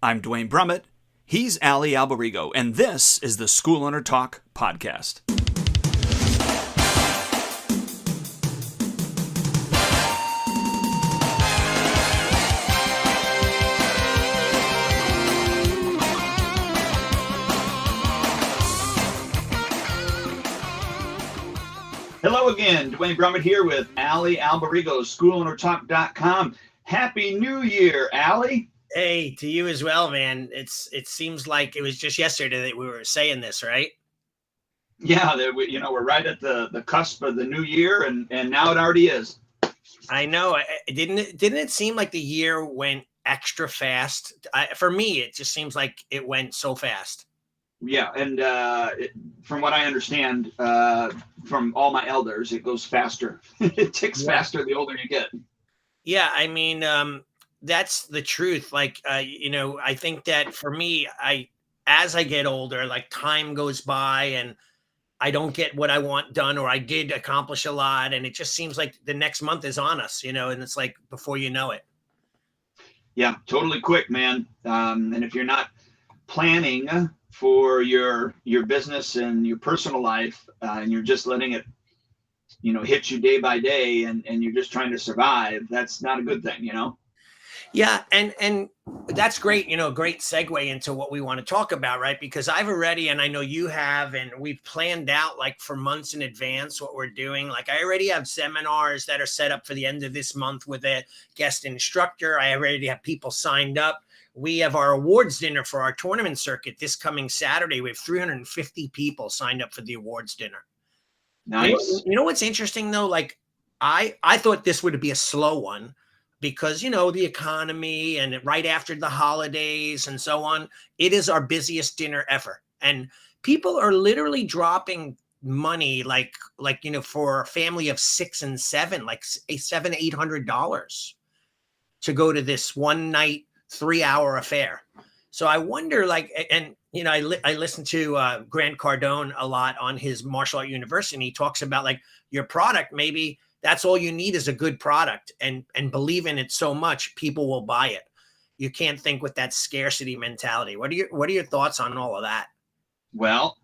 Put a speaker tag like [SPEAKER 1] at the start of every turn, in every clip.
[SPEAKER 1] I'm Dwayne Brummett. He's Ali Alberigo, and this is the School Owner Talk podcast. Hello again, Dwayne Brummett here with Ali Alberigo, schoolownertalk.com. Happy New Year, Ali.
[SPEAKER 2] Hey, to you as well, man. It seems like it was just yesterday that we were saying this, right?
[SPEAKER 1] Yeah, we're right at the cusp of the new year, and now it already is.
[SPEAKER 2] I know. Didn't it seem like the year went extra fast? For me, it just seems like it went so fast.
[SPEAKER 1] Yeah, and from what I understand from all my elders, it goes faster. It ticks faster the older you get.
[SPEAKER 2] Yeah, I mean, that's the truth. Like, I think that for me, as I get older, like time goes by and I don't get what I want done, or I did accomplish a lot, and it just seems like the next month is on us, and it's like before you know it.
[SPEAKER 1] Yeah, totally quick, man. And if you're not planning for your business and your personal life, and you're just letting it, hit you day by day, and you're just trying to survive, that's not a good thing,
[SPEAKER 2] Yeah, and that's great, great segue into what we want to talk about, right? Because I've already, and I know you have, and we've planned out like for months in advance what we're doing. Like I already have seminars that are set up for the end of this month with a guest instructor. I already have people signed up. We have our awards dinner for our tournament circuit this coming Saturday. We have 350 people signed up for the awards dinner.
[SPEAKER 1] Nice.
[SPEAKER 2] You know what's interesting though? Like I thought this would be a slow one, because the economy and right after the holidays and so on. It is our busiest dinner ever, and people are literally dropping money like for a family of 6 and 7, like $700-800 to go to this one night 3-hour affair. So I wonder, like, and I listen to Grant Cardone a lot on his Martial Art University, and he talks about like your product, maybe that's all you need is a good product, and believe in it so much people will buy it. You can't think with that scarcity mentality. What are your thoughts on all of that?
[SPEAKER 1] Well,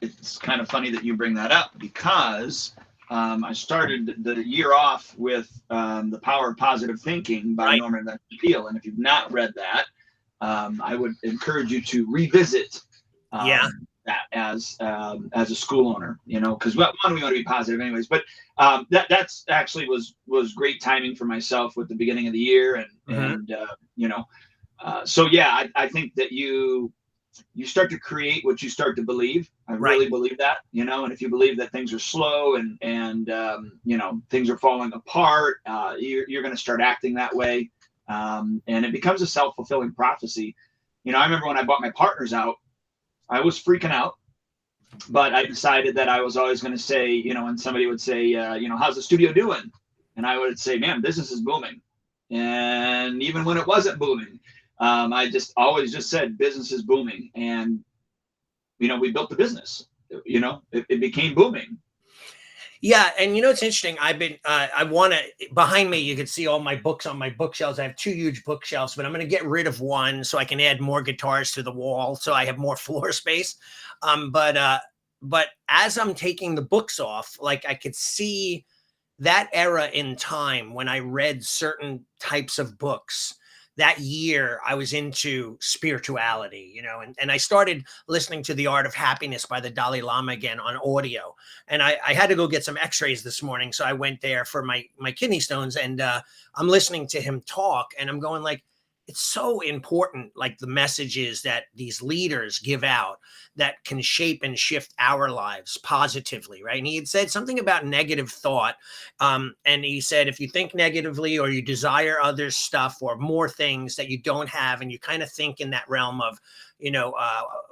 [SPEAKER 1] it's kind of funny that you bring that up, because I started the year off with The Power of Positive Thinking by Norman Vincent Peale. And if you've not read that, I would encourage you to revisit that as a school owner, because we want to be positive anyways. But that's actually was great timing for myself with the beginning of the year. So yeah, I think that you start to create what you start to believe. I really believe that, and if you believe that things are slow and things are falling apart, you're going to start acting that way. And it becomes a self-fulfilling prophecy. I remember when I bought my partners out, I was freaking out, but I decided that I was always going to say, when somebody would say, how's the studio doing? And I would say, man, business is booming. And even when it wasn't booming, I always said business is booming. And, we built the business, it became booming.
[SPEAKER 2] Yeah. And it's interesting. Behind me, you can see all my books on my bookshelves. I have 2 huge bookshelves, but I'm going to get rid of one so I can add more guitars to the wall, so I have more floor space. But as I'm taking the books off, like I could see that era in time when I read certain types of books. That year I was into spirituality, and I started listening to The Art of Happiness by the Dalai Lama again on audio. And I had to go get some x-rays this morning. So I went there for my kidney stones, and I'm listening to him talk, and I'm going like, it's so important, like the messages that these leaders give out that can shape and shift our lives positively, right? And he had said something about negative thought. And he said, if you think negatively, or you desire other stuff or more things that you don't have, and you kind of think in that realm of,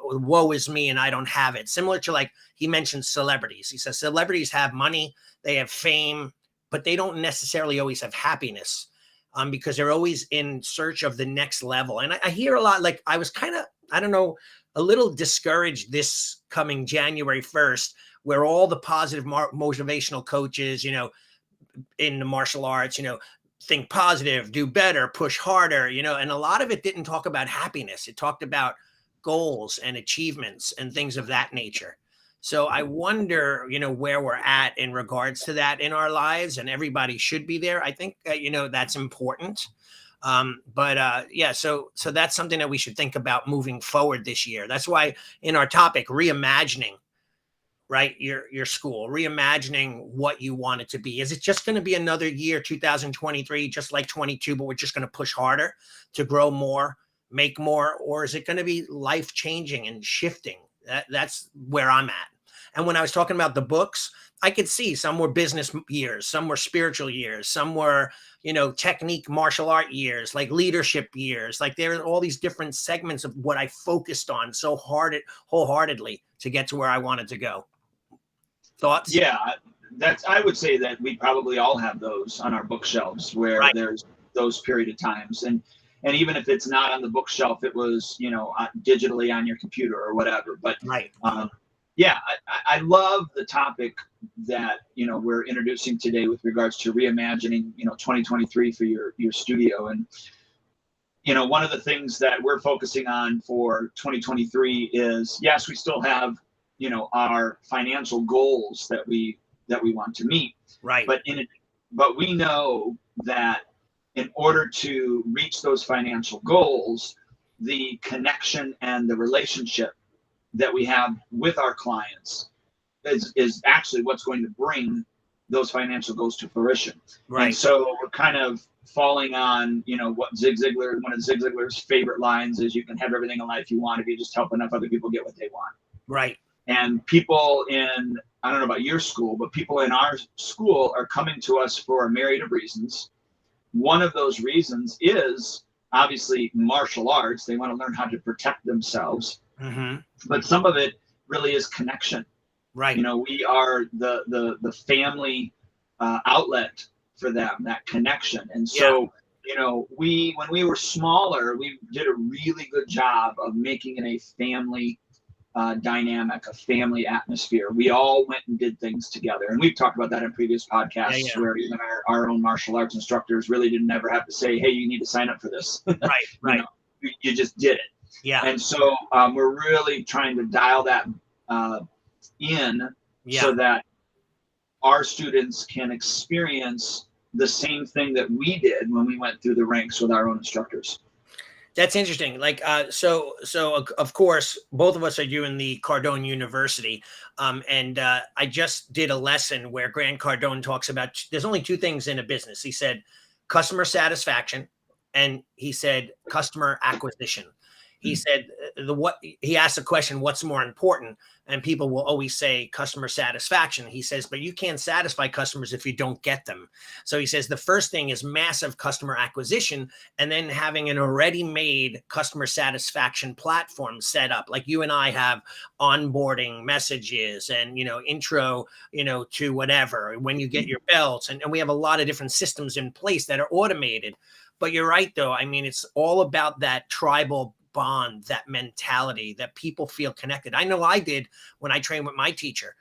[SPEAKER 2] woe is me and I don't have it. Similar to, like, he mentioned celebrities. He says celebrities have money, they have fame, but they don't necessarily always have happiness. Because they're always in search of the next level. And I hear a lot, like I was kind of, I don't know, a little discouraged this coming January 1st, where all the positive motivational coaches, in the martial arts, think positive, do better, push harder, and a lot of it didn't talk about happiness. It talked about goals and achievements and things of that nature. So I wonder, where we're at in regards to that in our lives, and everybody should be there. I think, that's important. Yeah, so that's something that we should think about moving forward this year. That's why in our topic, reimagining, right, your school, reimagining what you want it to be. Is it just going to be another year, 2023, just like 22, but we're just going to push harder to grow more, make more, or is it going to be life changing and shifting? That's where I'm at. And when I was talking about the books, I could see some were business years, some were spiritual years, some were, technique, martial art years, like leadership years. Like there are all these different segments of what I focused on so wholeheartedly to get to where I wanted to go. Thoughts?
[SPEAKER 1] Yeah, I would say that we probably all have those on our bookshelves where
[SPEAKER 2] Right.
[SPEAKER 1] there's those period of times. And even if it's not on the bookshelf, it was, digitally on your computer or whatever. But
[SPEAKER 2] Right.
[SPEAKER 1] Yeah, I love the topic that, we're introducing today with regards to reimagining, 2023 for your studio. And, one of the things that we're focusing on for 2023 is, yes, we still have, our financial goals that we want to meet.
[SPEAKER 2] Right.
[SPEAKER 1] But we know that in order to reach those financial goals, the connection and the relationship that we have with our clients is actually what's going to bring those financial goals to fruition.
[SPEAKER 2] Right.
[SPEAKER 1] And so we're kind of falling on, what one of Zig Ziglar's favorite lines is, you can have everything in life you want if you just help enough other people get what they want.
[SPEAKER 2] Right.
[SPEAKER 1] And people in, I don't know about your school, but people in our school are coming to us for a myriad of reasons. One of those reasons is obviously martial arts. They want to learn how to protect themselves.
[SPEAKER 2] Mm-hmm.
[SPEAKER 1] But some of it really is connection.
[SPEAKER 2] Right.
[SPEAKER 1] We are the family outlet for them, that connection. And so, when we were smaller, we did a really good job of making it a family dynamic, a family atmosphere. We all went and did things together. And we've talked about that in previous podcasts where even our own martial arts instructors really didn't ever have to say, hey, you need to sign up for this.
[SPEAKER 2] Right. Right.
[SPEAKER 1] You just did it.
[SPEAKER 2] Yeah.
[SPEAKER 1] And so we're really trying to dial that in so that our students can experience the same thing that we did when we went through the ranks with our own instructors.
[SPEAKER 2] That's interesting. Like, so of course, both of us are doing the Cardone University. And I just did a lesson where Grant Cardone talks about, there's only two things in a business. He said, customer satisfaction, and he said, customer acquisition. He said he asked the question, what's more important? And people will always say customer satisfaction. He says, but you can't satisfy customers if you don't get them. So he says the first thing is massive customer acquisition, and then having an already made customer satisfaction platform set up. Like you and I have onboarding messages and, intro, to whatever, when you get your belts. And we have a lot of different systems in place that are automated. But you're right, though. I mean, it's all about that tribal bond, that mentality that people feel connected. I know I did when I trained with my teacher.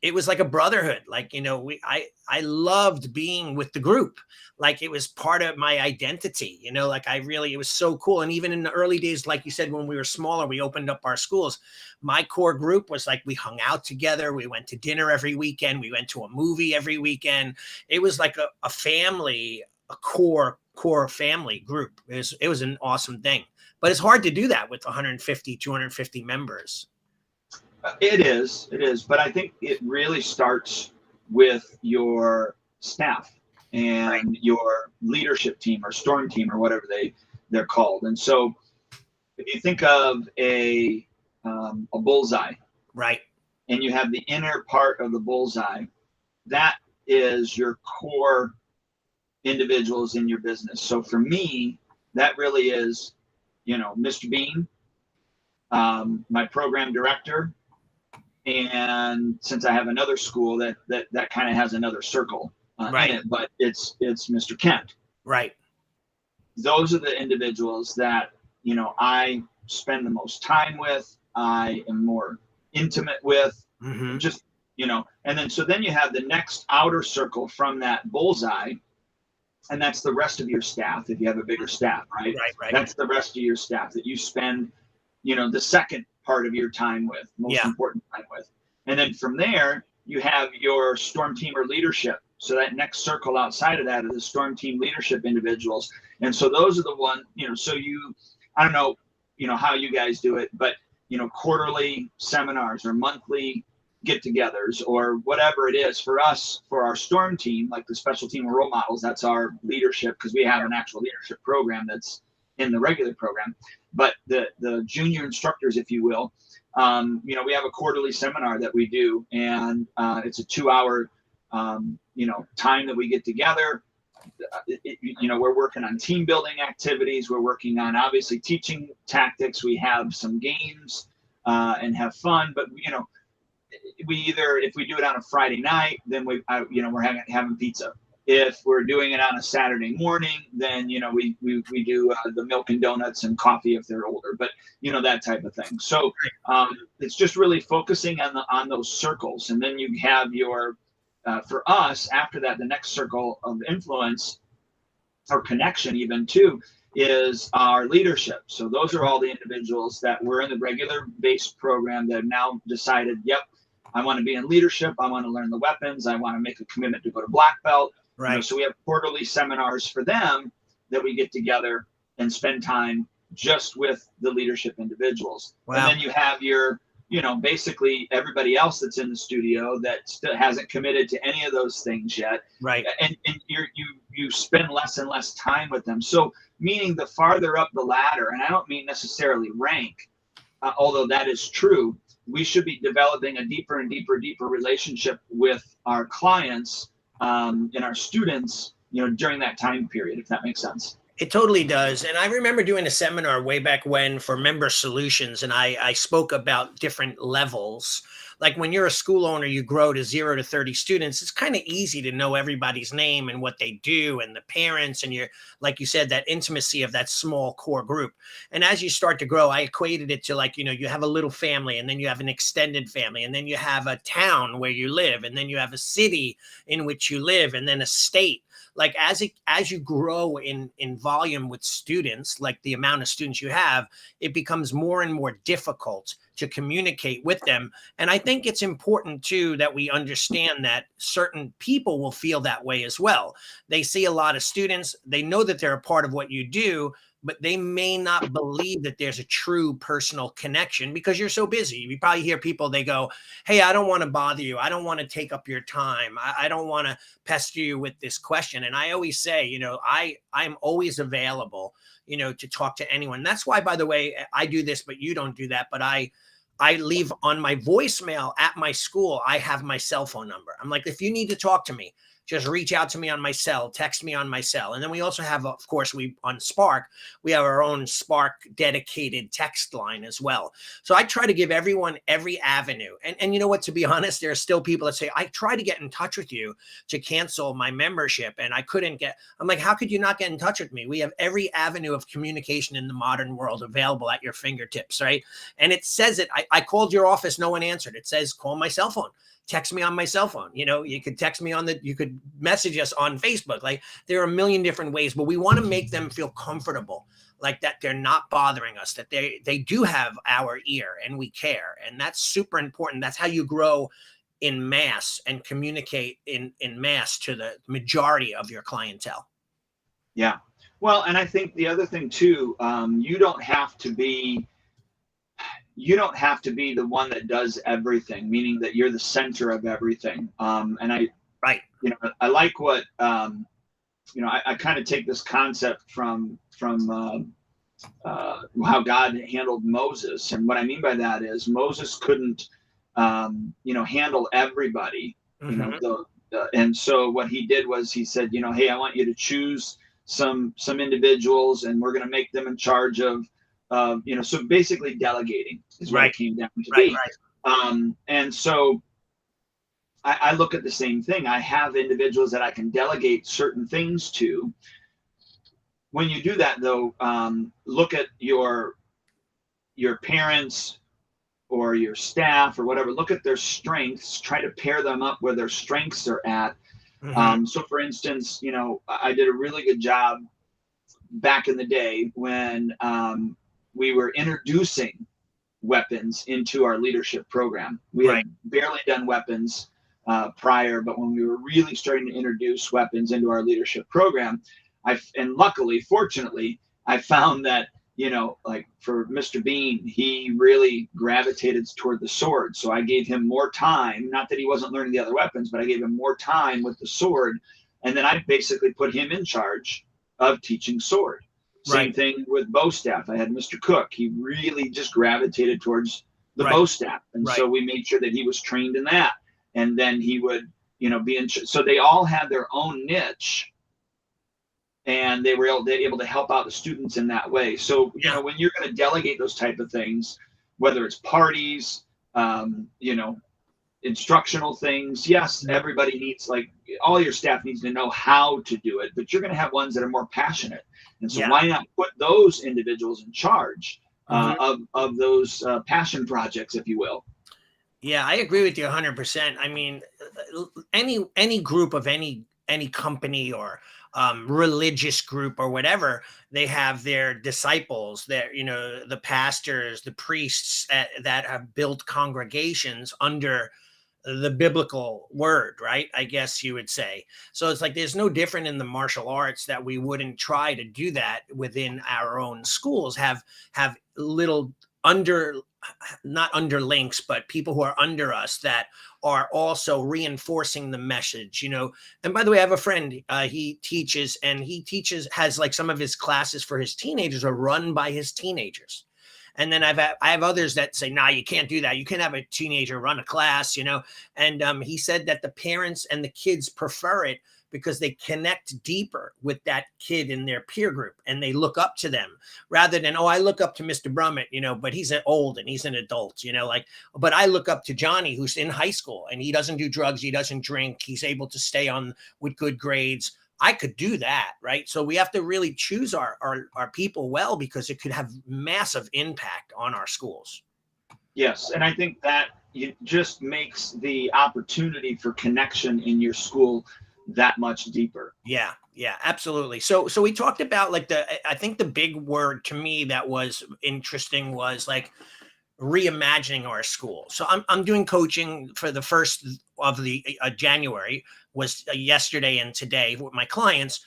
[SPEAKER 2] It was like a brotherhood. Like, I loved being with the group. Like it was part of my identity, like it was so cool. And even in the early days, like you said, when we were smaller, we opened up our schools. My core group was like, we hung out together. We went to dinner every weekend. We went to a movie every weekend. It was like a family, a core family group. It was an awesome thing. But it's hard to do that with 150, 250 members.
[SPEAKER 1] It is. But I think it really starts with your staff and your leadership team or storm team or whatever they're called. And so if you think of a bullseye,
[SPEAKER 2] right,
[SPEAKER 1] and you have the inner part of the bullseye, that is your core individuals in your business. So for me, that really is, Mr. Bean, my program director, and since I have another school that kind of has another circle in it, but it's Mr. Kent.
[SPEAKER 2] Right.
[SPEAKER 1] Those are the individuals that I spend the most time with. I am more intimate with.
[SPEAKER 2] Mm-hmm.
[SPEAKER 1] Just and then you have the next outer circle from that bullseye, and that's the rest of your staff. If you have a bigger staff, right?
[SPEAKER 2] Right.
[SPEAKER 1] That's the rest of your staff that you spend, the second part of your time with, most
[SPEAKER 2] Yeah.
[SPEAKER 1] important time with. And then from there, you have your storm team or leadership. So that next circle outside of that is the storm team leadership individuals. And so those are the one, so I don't know, how you guys do it, but, quarterly seminars or monthly get-togethers or whatever it is. For us, for our storm team, like the special team of role models, that's our leadership, because we have an actual leadership program that's in the regular program. But the junior instructors, if you will, we have a quarterly seminar that we do, and it's a 2-hour time that we get together. We're working on team building activities. We're working on obviously teaching tactics. We have some games and have fun. But we either, if we do it on a Friday night, then we're having pizza. If we're doing it on a Saturday morning, then we do the milk and donuts and coffee if they're older. But that type of thing. So it's just really focusing on those circles, and then you have your for us, after that, the next circle of influence or connection even too is our leadership. So those are all the individuals that were in the regular base program that have now decided, yep, I want to be in leadership. I want to learn the weapons. I want to make a commitment to go to black belt.
[SPEAKER 2] Right.
[SPEAKER 1] So we have quarterly seminars for them that we get together and spend time just with the leadership individuals. Wow. And then you have your basically everybody else that's in the studio that still hasn't committed to any of those things yet.
[SPEAKER 2] Right.
[SPEAKER 1] And you spend less and less time with them. So meaning the farther up the ladder, and I don't mean necessarily rank, although that is true, we should be developing a deeper and deeper relationship with our clients and our students, during that time period, if that makes sense.
[SPEAKER 2] It totally does. And I remember doing a seminar way back when for member solutions, and I spoke about different levels. Like when you're a school owner, you grow to 0 to 30 students. It's kind of easy to know everybody's name and what they do and the parents. And you're, like you said, that intimacy of that small core group. And as you start to grow, I equated it to like, you have a little family, and then you have an extended family, and then you have a town where you live, and then you have a city in which you live, and then a state. Like as you grow in volume with students, like the amount of students you have, it becomes more and more difficult to communicate with them. And I think it's important too that we understand that certain people will feel that way as well. They see a lot of students, they know that they're a part of what you do, but they may not believe that there's a true personal connection because you're so busy. You probably hear people, they go, hey, I don't want to bother you. I don't want to take up your time. I don't want to pester you with this question. And I always say, I'm always available, to talk to anyone. That's why, by the way, I do this, but you don't do that. But I leave on my voicemail at my school, I have my cell phone number. I'm like, if you need to talk to me, just reach out to me on my cell, text me on my cell. And then we also have, of course, on Spark, we have our own Spark dedicated text line as well. So I try to give everyone every avenue. And you know what, to be honest, there are still people that say, I try to get in touch with you to cancel my membership and I couldn't get, I'm like, how could you not get in touch with me? We have every avenue of communication in the modern world available at your fingertips, right? And it says it, I called your office, no one answered. It says, call my cell phone. Text me on my cell phone. You could text me you could message us on Facebook. Like there are a million different ways, but we want to make them feel comfortable, like that they're not bothering us, that they do have our ear and we care. And that's super important. That's how you grow in mass and communicate in mass to the majority of your clientele.
[SPEAKER 1] Yeah. Well, and I think the other thing too, you don't have to be the one that does everything, meaning that you're the center of everything. And I like what, I kind of take this concept from how God handled Moses. And what I mean by that is Moses couldn't, handle everybody, and so what he did was he said, hey, I want you to choose some individuals and we're going to make them in charge of, so basically delegating is what it came down to be. And so I look at the same thing. I have individuals that I can delegate certain things to. When you do that, though, look at your parents or your staff or whatever. Look at their strengths. Try to pair them up where their strengths are at.
[SPEAKER 2] Hmm.
[SPEAKER 1] So for instance, I did a really good job back in the day when we were introducing weapons into our leadership program. We
[SPEAKER 2] Right.
[SPEAKER 1] had barely done weapons prior, but when we were really starting to introduce weapons into our leadership program, and luckily, fortunately, I found that like for Mr. Bean, he really gravitated toward the sword. So I gave him more time. Not that he wasn't learning the other weapons, but I gave him more time with the sword, and then I basically put him in charge of teaching sword.
[SPEAKER 2] Right.
[SPEAKER 1] Same thing with bow staff. I had Mr. Cook. He really just gravitated towards the
[SPEAKER 2] Right.
[SPEAKER 1] bow staff, and
[SPEAKER 2] Right.
[SPEAKER 1] so we made sure that he was trained in that. And then he would, be in. So they all had their own niche, and they were able to help out the students in that way. So
[SPEAKER 2] Yeah.
[SPEAKER 1] when you're going to delegate those type of things, whether it's parties, um, you know, instructional things. Yes,
[SPEAKER 2] Mhm.
[SPEAKER 1] everybody needs, like, all your staff needs to know how to do it, but you're going to have ones that are more passionate. And so
[SPEAKER 2] Yeah.
[SPEAKER 1] why not put those individuals in charge
[SPEAKER 2] Hmm.
[SPEAKER 1] of those passion projects, if you will?
[SPEAKER 2] Yeah, I agree with you 100%. I mean, any group of any company or religious group or whatever, they have their disciples, their the pastors, the priests that have built congregations under the biblical word, right? I guess you would say. So it's like there's no different in the martial arts that we wouldn't try to do that within our own schools. Have little under not underlinks, but people who are under us that are also reinforcing the message, And by the way, I have a friend, he teaches, has like some of his classes for his teenagers are run by his teenagers. And then I have others that say, nah, you can't do that. You can't have a teenager run a class, And he said that the parents and the kids prefer it because they connect deeper with that kid in their peer group and they look up to them rather than, oh, I look up to Mr. Brummett, but he's old and he's an adult, but I look up to Johnny who's in high school and he doesn't do drugs, he doesn't drink, he's able to stay on with good grades. I could do that, right? So we have to really choose our people well because it could have massive impact on our schools.
[SPEAKER 1] Yes, and I think that it just makes the opportunity for connection in your school that much deeper.
[SPEAKER 2] Yeah, yeah, absolutely. So we talked about like I think the big word to me that was interesting was like reimagining our school. So I'm doing coaching for the first of the January was yesterday and today with my clients,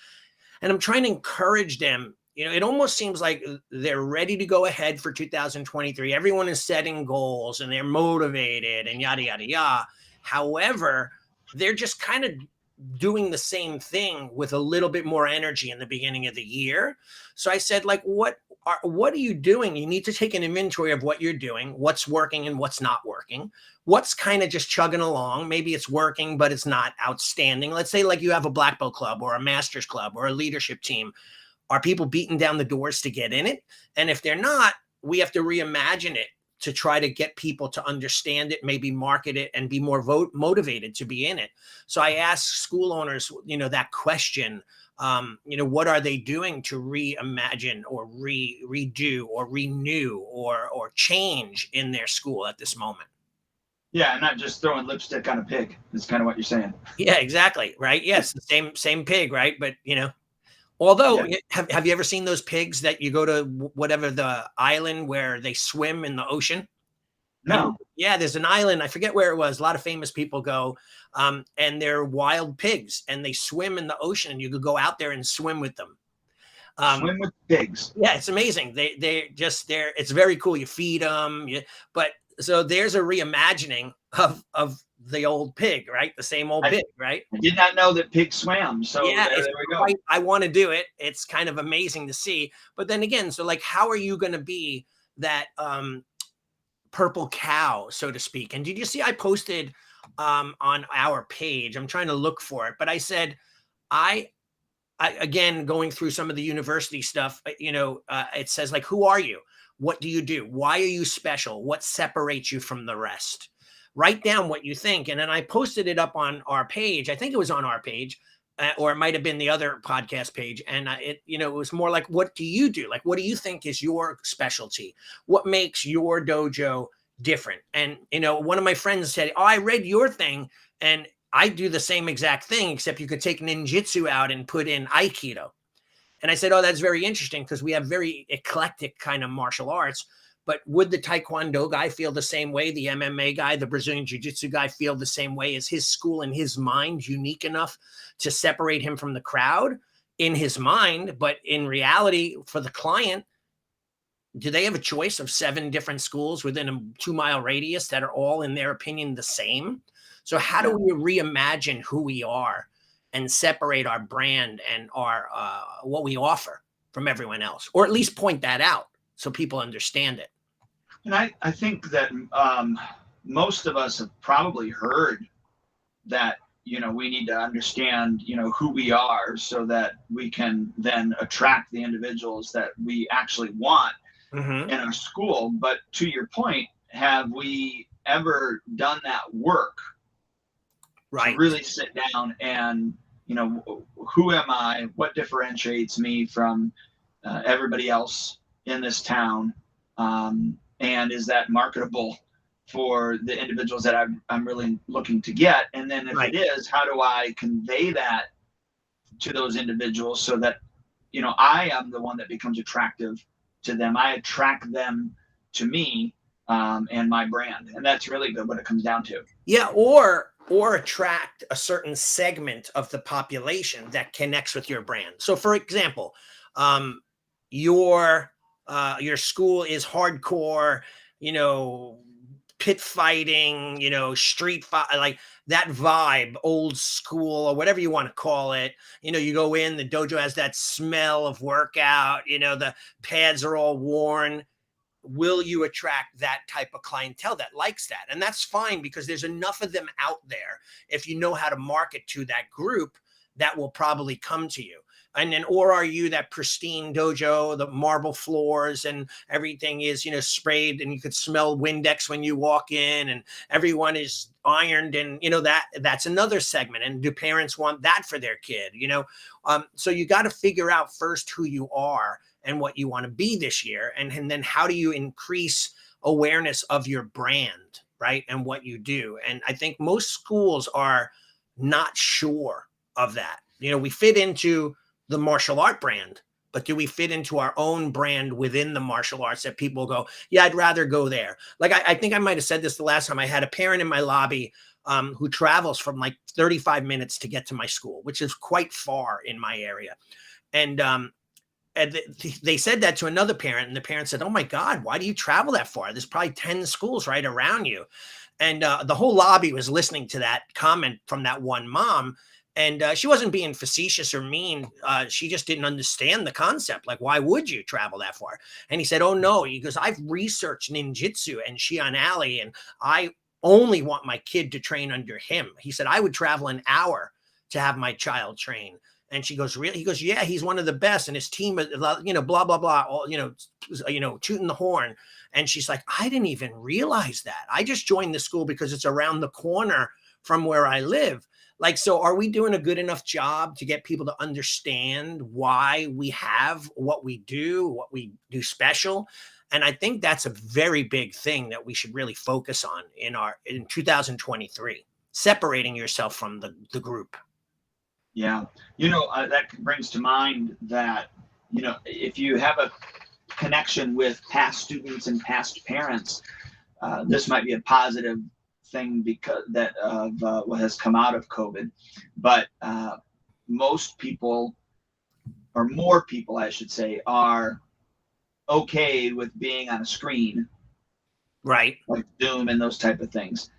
[SPEAKER 2] and I'm trying to encourage them. It almost seems like they're ready to go ahead for 2023. Everyone is setting goals and they're motivated and yada yada yada. However, they're just kind of doing the same thing with a little bit more energy in the beginning of the year. So I said, like, what are you doing? You need to take an inventory of what you're doing, what's working and what's not working, what's kind of just chugging along. Maybe it's working, but it's not outstanding. Let's say like you have a black belt club or a master's club or a leadership team. Are people beating down the doors to get in it? And if they're not, we have to reimagine it to try to get people to understand it, maybe market it, and be more motivated to be in it. So I ask school owners, that question. What are they doing to reimagine or redo or renew or change in their school at this moment?
[SPEAKER 1] Yeah, not just throwing lipstick on a pig is kind of what you're saying.
[SPEAKER 2] Yeah, exactly. Right. Yes, the same pig, right? But although,
[SPEAKER 1] Yeah.
[SPEAKER 2] have you ever seen those pigs that you go to whatever the island where they swim in the ocean?
[SPEAKER 1] No.
[SPEAKER 2] Yeah, there's an island. I forget where it was. A lot of famous people go, and they're wild pigs, and they swim in the ocean, and you could go out there and swim with them. Um,
[SPEAKER 1] Swim with pigs.
[SPEAKER 2] yeah, it's amazing. It's very cool. You feed them, but so there's a reimagining of the old pig, right? The same old
[SPEAKER 1] I,
[SPEAKER 2] pig, right?
[SPEAKER 1] I did not know that pigs swam. So
[SPEAKER 2] Yeah,
[SPEAKER 1] there we go.
[SPEAKER 2] I want to do it. It's kind of amazing to see. But then again, so like, how are you going to be that purple cow, so to speak? And did you see I posted on our page? I'm trying to look for it, but I said I again going through some of the university stuff. It says like, who are you? What do you do? Why are you special? What separates you from the rest? Write down what you think. And then I posted it up on our page. I think it was on our page, or it might have been the other podcast page. And it was more like, what do you do? Like, what do you think is your specialty? What makes your dojo different? And, one of my friends said, oh, I read your thing. And I do the same exact thing, except you could take ninjutsu out and put in Aikido. And I said, oh, that's very interesting because we have very eclectic kind of martial arts. But would the Taekwondo guy feel the same way? The MMA guy, the Brazilian Jiu-Jitsu guy feel the same way? Is his school in his mind unique enough to separate him from the crowd in his mind? But in reality, for the client, do they have a choice of 7 different schools within a 2-mile radius that are all, in their opinion, the same? So how do we reimagine who we are and separate our brand and our what we offer from everyone else, or at least point that out so people understand it?
[SPEAKER 1] And I think that most of us have probably heard that, we need to understand, who we are so that we can then attract the individuals that we actually want in our school. But to your point, have we ever done that work?
[SPEAKER 2] Right.
[SPEAKER 1] To really sit down and, who am I? What differentiates me from everybody else in this town? And is that marketable for the individuals that I'm really looking to get? And then if it is, how do I convey that to those individuals so that, I am the one that becomes attractive to them. I attract them to me and my brand. And that's really good what it comes down to.
[SPEAKER 2] Yeah. Or attract a certain segment of the population that connects with your brand. So for example, your school is hardcore, pit fighting, street fight, like that vibe, old school or whatever you want to call it. You go in, the dojo has that smell of workout, the pads are all worn. Will you attract that type of clientele that likes that? And that's fine because there's enough of them out there. If you know how to market to that group, that will probably come to you. And then, or are you that pristine dojo, the marble floors and everything is, sprayed and you could smell Windex when you walk in and everyone is ironed and, that's another segment. And do parents want that for their kid? So you got to figure out first who you are and what you want to be this year. And then how do you increase awareness of your brand, right? And what you do. And I think most schools are not sure of that. We fit into the martial art brand, but do we fit into our own brand within the martial arts that people go, yeah, I'd rather go there. Like, I think I might've said this the last time. I had a parent in my lobby who travels from like 35 minutes to get to my school, which is quite far in my area. And they said that to another parent, and the parent said, oh my God, why do you travel that far? There's probably 10 schools right around you. And the whole lobby was listening to that comment from that one mom. And she wasn't being facetious or mean. She just didn't understand the concept. Like, why would you travel that far? And he said, oh no, he goes, I've researched ninjutsu and Shion Ali, and I only want my kid to train under him. He said, I would travel an hour to have my child train. And she goes, really? He goes, yeah, he's one of the best. And his team, blah, blah, blah, all, tooting the horn. And she's like, I didn't even realize that. I just joined the school because it's around the corner from where I live. Like, so are we doing a good enough job to get people to understand why we have what we do special? And I think that's a very big thing that we should really focus on in 2023, separating yourself from the group.
[SPEAKER 1] Yeah. That brings to mind that, if you have a connection with past students and past parents, this might be a positive thing because of what has come out of COVID. But most people, or more people, I should say, are okay with being on a screen.
[SPEAKER 2] Right.
[SPEAKER 1] Like Zoom and those type of things.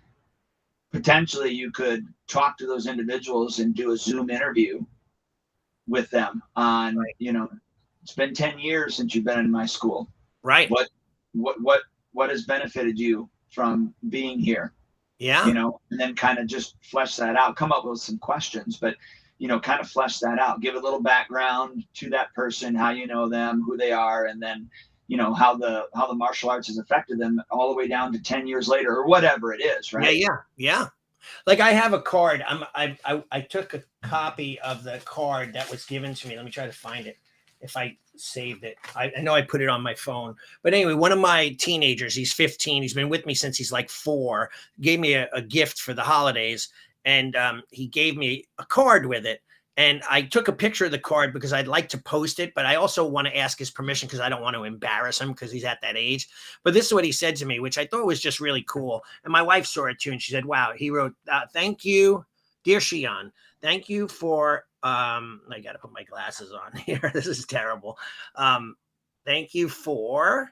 [SPEAKER 1] Potentially you could talk to those individuals and do a Zoom interview with them on, it's been 10 years since you've been in my school.
[SPEAKER 2] Right.
[SPEAKER 1] What has benefited you from being here?
[SPEAKER 2] Yeah.
[SPEAKER 1] And then kind of just flesh that out, come up with some questions, but, kind of flesh that out, give a little background to that person, how you know them, who they are, and then, how the martial arts has affected them all the way down to 10 years later or whatever it is. Right.
[SPEAKER 2] Yeah. Like I have a card. I took a copy of the card that was given to me. Let me try to find it. If I saved it, I know I put it on my phone, but anyway, one of my teenagers, he's 15. He's been with me since he's like 4, gave me a gift for the holidays. and he gave me a card with it. And I took a picture of the card because I'd like to post it, but I also want to ask his permission because I don't want to embarrass him because he's at that age. But this is what he said to me, which I thought was just really cool. And my wife saw it too, and she said, wow, he wrote, thank you, dear Shion. Thank you for, I got to put my glasses on here. This is terrible. Thank you for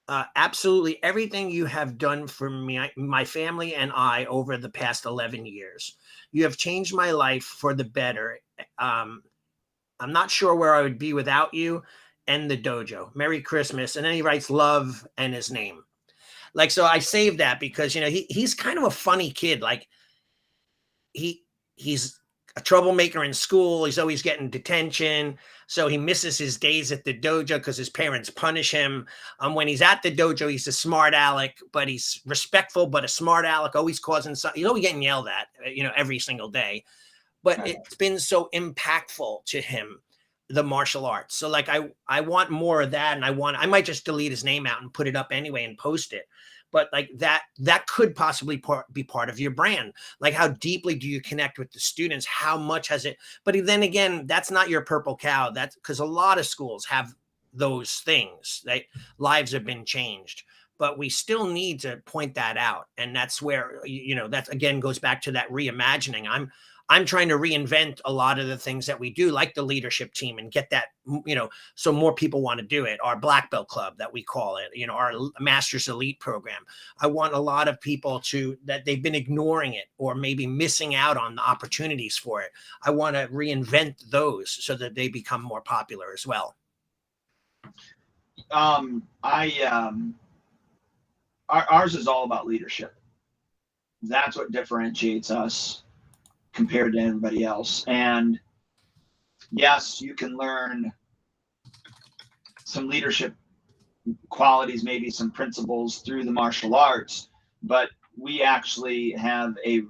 [SPEAKER 2] absolutely everything you have done for me, my family, and I over the past 11 years. You have changed my life for the better. I'm not sure where I would be without you and the dojo. Merry Christmas. And then he writes love and his name. Like, so I saved that because, you know, he's kind of a funny kid. Like he's a troublemaker in school. He's always getting detention. So he misses his days at the dojo because his parents punish him. When he's at the dojo, he's a smart aleck, but he's respectful, but a smart aleck, always causing something. He's always getting yelled at, you know, every single day. But it's been so impactful to him, the martial arts. So like, I want more of that. And I might just delete his name out and put it up anyway and post it. But like that could possibly be part of your brand. Like, how deeply do you connect with the students? How much has it? But then again, that's not your purple cow. That's because a lot of schools have those things. Lives have been changed, but we still need to point that out. And that's where, you know, that again goes back to that reimagining. I'm trying to reinvent a lot of the things that we do, like the leadership team, and get that, you know, so more people want to do it. Our Black Belt Club, that we call it, you know, our Masters Elite program. I want a lot of people that they've been ignoring it or maybe missing out on the opportunities for it. I want to reinvent those so that they become more popular as well.
[SPEAKER 1] Ours is all about leadership. That's what differentiates us compared to everybody else. And yes, you can learn some leadership qualities, maybe some principles through the martial arts, but we actually have a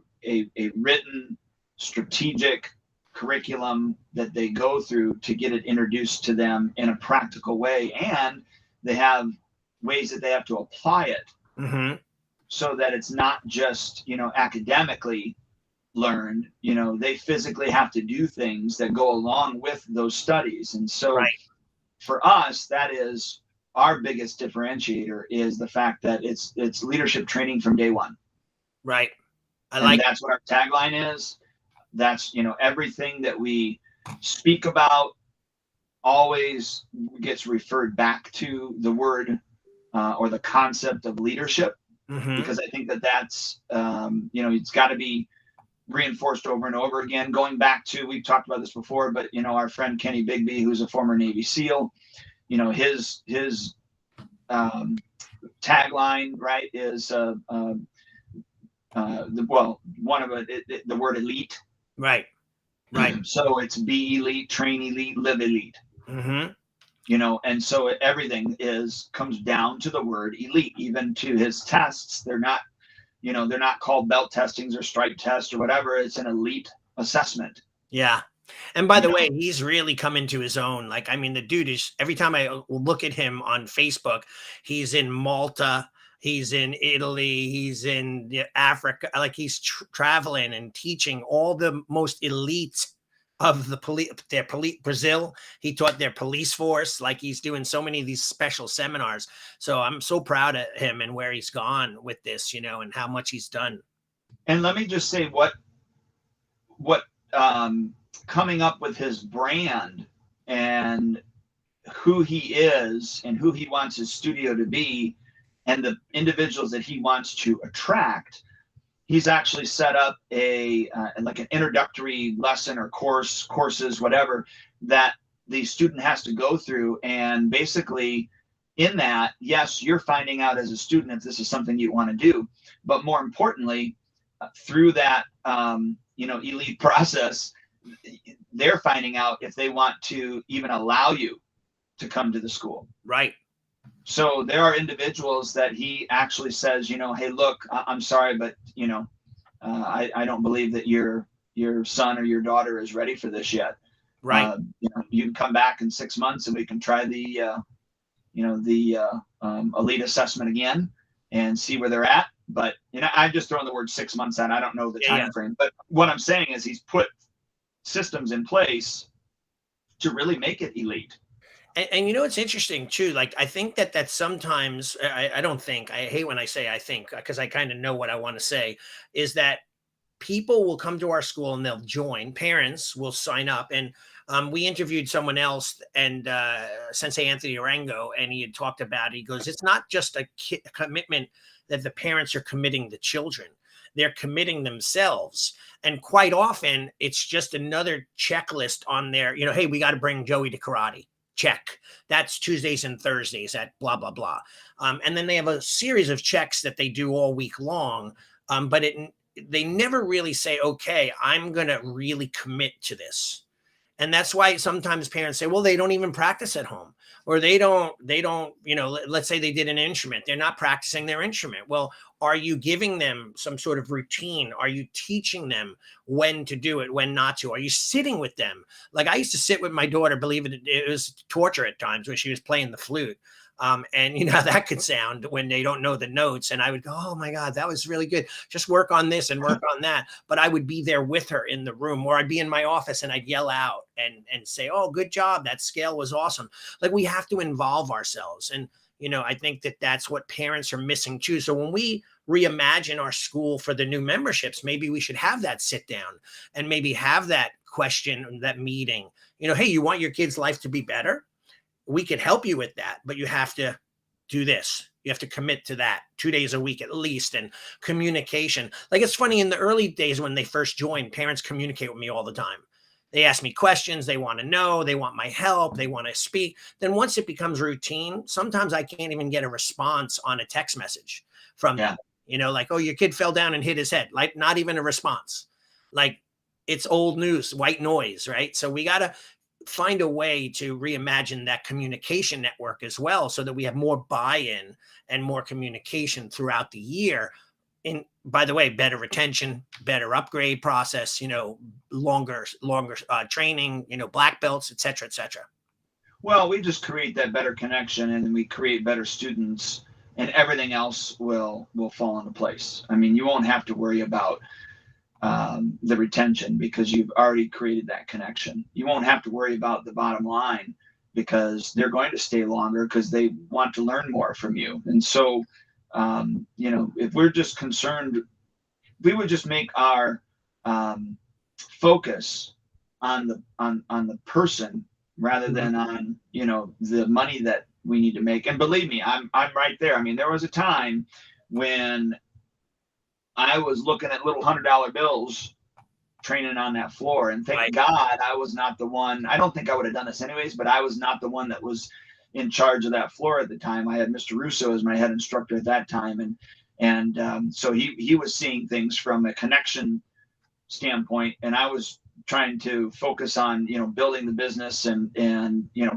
[SPEAKER 1] written strategic curriculum that they go through to get it introduced to them in a practical way. And they have ways that they have to apply it so that it's not just, you know, academically learned. You know, they physically have to do things that go along with those studies. And so for us, that is our biggest differentiator, is the fact that it's leadership training from day one.
[SPEAKER 2] Right.
[SPEAKER 1] That's what our tagline is. That's, you know, everything that we speak about always gets referred back to the word or the concept of leadership, because I think that's, you know, it's got to be reinforced over and over again, going back to, we've talked about this before, but, you know, our friend Kenny Bigby, who's a former Navy SEAL, you know, his tagline, right, is one of it, the word elite.
[SPEAKER 2] Right.
[SPEAKER 1] So it's be elite, train elite, live elite. You know, and so everything comes down to the word elite. Even to his tests, they're not, you know, they're not called belt testings or stripe tests or whatever. It's an elite assessment.
[SPEAKER 2] Yeah. And by the way, he's really come into his own. Like, I mean, the dude is, every time I look at him on Facebook, he's in Malta, he's in Italy, he's in Africa. Like, he's traveling and teaching all the most elite of the police, Brazil. He taught their police force. Like, he's doing so many of these special seminars. So I'm so proud of him and where he's gone with this, you know, and how much he's done.
[SPEAKER 1] And let me just say what coming up with his brand and who he is and who he wants his studio to be and the individuals that he wants to attract, he's actually set up like an introductory lesson or courses, whatever, that the student has to go through. And basically in that, yes, you're finding out as a student if this is something you want to do, but more importantly, through that, you know, elite process, they're finding out if they want to even allow you to come to the school.
[SPEAKER 2] Right.
[SPEAKER 1] So there are individuals that he actually says, you know, hey, look, I'm sorry, but, you know, I don't believe that your son or your daughter is ready for this yet.
[SPEAKER 2] Right.
[SPEAKER 1] You know, you can come back in 6 months and we can try the elite assessment again and see where they're at. But I'm just throwing the word 6 months out. I don't know the
[SPEAKER 2] Yeah, yeah.
[SPEAKER 1] time frame. But what I'm saying is he's put systems in place to really make it elite.
[SPEAKER 2] And you know, it's interesting too. Like, I think that sometimes I don't think, I hate when I say I think, because I kind of know what I want to say, is that people will come to our school and they'll join. Parents will sign up, and we interviewed someone else, and Sensei Anthony Arango, and he had talked about it. He goes, it's not just a commitment that the parents are committing the children; they're committing themselves. And quite often, it's just another checklist on their, hey, we got to bring Joey to karate. Check. That's Tuesdays and Thursdays at blah blah blah. And then they have a series of checks that they do all week long. But they never really say, okay, I'm going to really commit to this. And that's why sometimes parents say, well, they don't even practice at home, or they don't, let's say they did an instrument. They're not practicing their instrument. Well, are you giving them some sort of routine? Are you teaching them when to do it, when not to? Are you sitting with them? Like, I used to sit with my daughter, believe it, it was torture at times when she was playing the flute. And you know how that could sound when they don't know the notes. And I would go, oh my God, that was really good. Just work on this and work on that. But I would be there with her in the room, or I'd be in my office and I'd yell out and say, oh, good job. That scale was awesome. Like, we have to involve ourselves. And, I think that that's what parents are missing too. So when we reimagine our school for the new memberships, maybe we should have that sit down and maybe have that question, that meeting, hey, you want your kid's life to be better? We can help you with that, but you have to do this. You have to commit to that 2 days a week at least. And communication. Like, it's funny, in the early days when they first joined, parents communicate with me all the time. They ask me questions. They want to know. They want my help. They want to speak. Then once it becomes routine, sometimes I can't even get a response on a text message from them. Like, oh, your kid fell down and hit his head. Like, not even a response. Like, it's old news, white noise, right? So we got to find a way to reimagine that communication network as well, so that we have more buy-in and more communication throughout the year. And by the way, better retention, better upgrade process, longer training, black belts, et cetera, et cetera.
[SPEAKER 1] Well, we just create that better connection, and we create better students, and everything else will fall into place. I mean, you won't have to worry about the retention, because you've already created that connection. You won't have to worry about the bottom line, because they're going to stay longer because they want to learn more from you. And so, if we're just concerned, we would just make our focus on the person, rather than on the money that we need to make. And believe me, I'm right there. I mean, there was a time when I was looking at little $100 bills training on that floor, and thank God I was not the one. I don't think I would have done this anyways, but I was not the one that was in charge of that floor at the time. I had Mr. Russo as my head instructor at that time, and so he was seeing things from a connection standpoint, and I was trying to focus on building the business and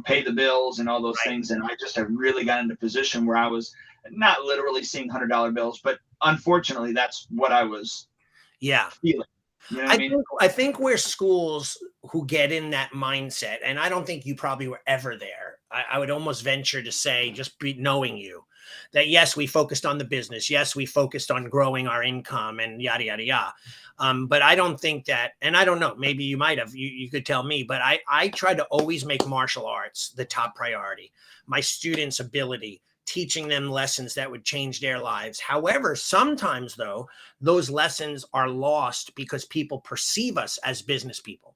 [SPEAKER 1] pay the bills and all those things. And I just had really got into a position where I was not literally seeing $100 bills, but unfortunately that's what I was feeling. You know what I mean?
[SPEAKER 2] I think we're schools who get in that mindset, and I don't think you probably were ever there. I would almost venture to say, just knowing you, that yes, we focused on the business. Yes, we focused on growing our income and yada, yada, yada. But I don't think that, and I don't know, maybe you might have, you could tell me, but I try to always make martial arts the top priority. My students' ability, teaching them lessons that would change their lives. However, sometimes though, those lessons are lost because people perceive us as business people,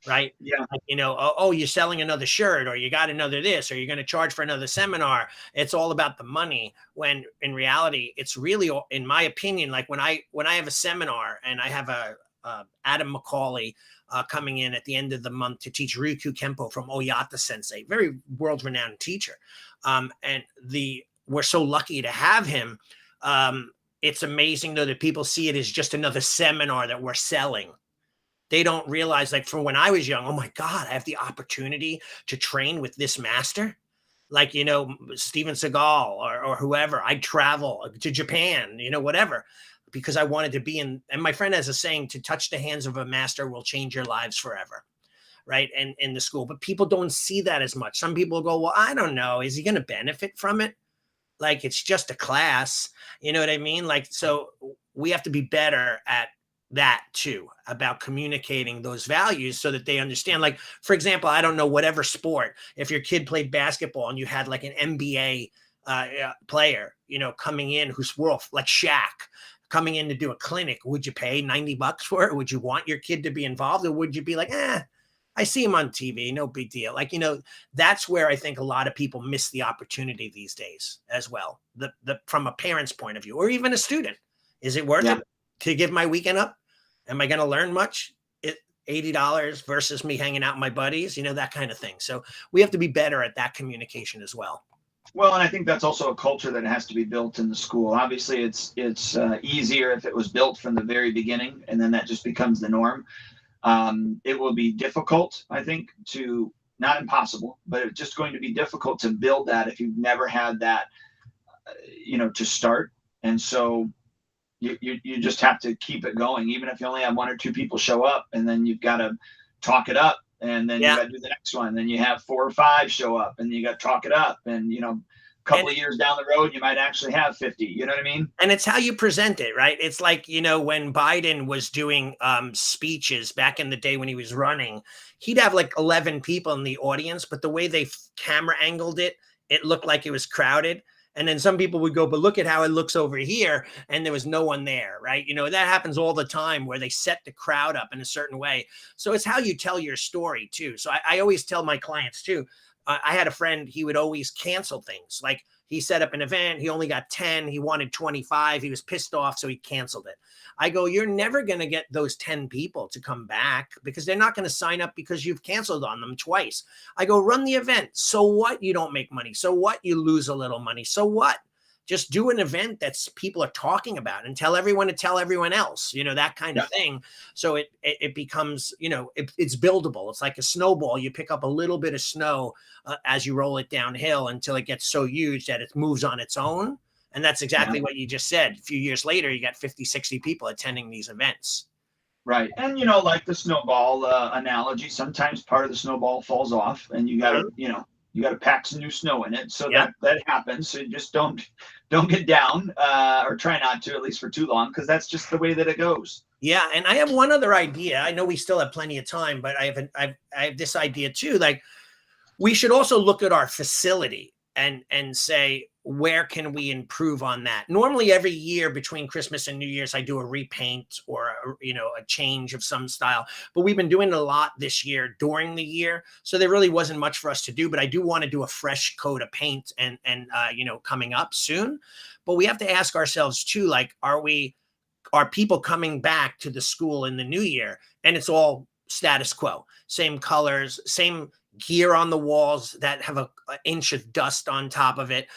[SPEAKER 2] right?
[SPEAKER 1] Yeah.
[SPEAKER 2] Like, oh, you're selling another shirt, or you got another this, or you're going to charge for another seminar. It's all about the money, when in reality, it's really, in my opinion, like when I have a seminar and I have Adam McCauley coming in at the end of the month to teach Ryukyu Kempo from Oyata Sensei, very world-renowned teacher. And we're so lucky to have him. It's amazing though that people see it as just another seminar that we're selling. They don't realize, like, from when I was young, oh my God, I have the opportunity to train with this master. Like, Steven Seagal or whoever. I'd travel to Japan, whatever, because I wanted to be in. And my friend has a saying, to touch the hands of a master will change your lives forever. Right. And in the school, but people don't see that as much. Some people go, well, I don't know. Is he going to benefit from it? like it's just a class. You know what I mean? Like, so we have to be better at that too, about communicating those values so that they understand. Like, for example, I don't know, whatever sport, if your kid played basketball and you had like an NBA player, you know, coming in who's world, like Shaq, coming in to do a clinic, would you pay $90 for it? Would you want your kid to be involved, or would you be like, I see him on TV, no big deal? Like, you know, that's where I think a lot of people miss the opportunity these days as well. The from a parent's point of view, or even a student, is it worth
[SPEAKER 1] Yeah.
[SPEAKER 2] it to give my weekend up? Am I going to learn much? $80 versus me hanging out with my buddies, you know, that kind of thing. So we have to be better at that communication as well.
[SPEAKER 1] Well, and I think that's also a culture that has to be built in the school. Obviously, it's easier if it was built from the very beginning, and then that just becomes the norm. It will be difficult, I think, to not impossible, but it's just going to be difficult to build that if you've never had that, to start. And so you just have to keep it going, even if you only have one or two people show up, and then you've got to talk it up, and then you got to do the next one. Then you have 4 or 5 show up, and you got to talk it up, and a couple of years down the road, you might actually have 50. You know what I mean?
[SPEAKER 2] And it's how you present it, right? It's like, when Biden was doing speeches back in the day when he was running, he'd have like 11 people in the audience, but the way they camera angled it, it looked like it was crowded. And then some people would go, but look at how it looks over here. And there was no one there, right? That happens all the time where they set the crowd up in a certain way. So it's how you tell your story too. So I always tell my clients too, I had a friend, he would always cancel things. Like he set up an event, he only got 10, he wanted 25, he was pissed off, so he canceled it. I go, you're never going to get those 10 people to come back because they're not going to sign up because you've canceled on them twice. I go, run the event. So what? You don't make money. So what? You lose a little money. So what? Just do an event that's people are talking about and tell everyone to tell everyone else, that kind of thing. So it becomes, it's buildable. It's like a snowball. You pick up a little bit of snow as you roll it downhill until it gets so huge that it moves on its own. And that's exactly what you just said. A few years later, you got 50, 60 people attending these events.
[SPEAKER 1] Right. And, like the snowball analogy, sometimes part of the snowball falls off and you got to, you got to pack some new snow in it. So that happens. So you just don't get down or try not to, at least for too long, because that's just the way that it goes.
[SPEAKER 2] Yeah. And I have one other idea. I know we still have plenty of time, but I have this idea too. Like, we should also look at our facility and say, where can we improve on that? Normally every year between Christmas and New Year's, I do a repaint or a change of some style, but we've been doing it a lot this year during the year. So there really wasn't much for us to do, but I do want to do a fresh coat of paint and coming up soon. But we have to ask ourselves too, like, are people coming back to the school in the new year? And it's all status quo, same colors, same gear on the walls that have an inch of dust on top of it.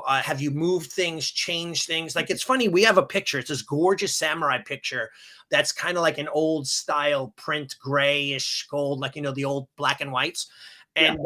[SPEAKER 2] Have you moved things, changed things? Like, it's funny, we have a picture. It's this gorgeous samurai picture that's kind of like an old style print, grayish gold, like, the old black and whites. And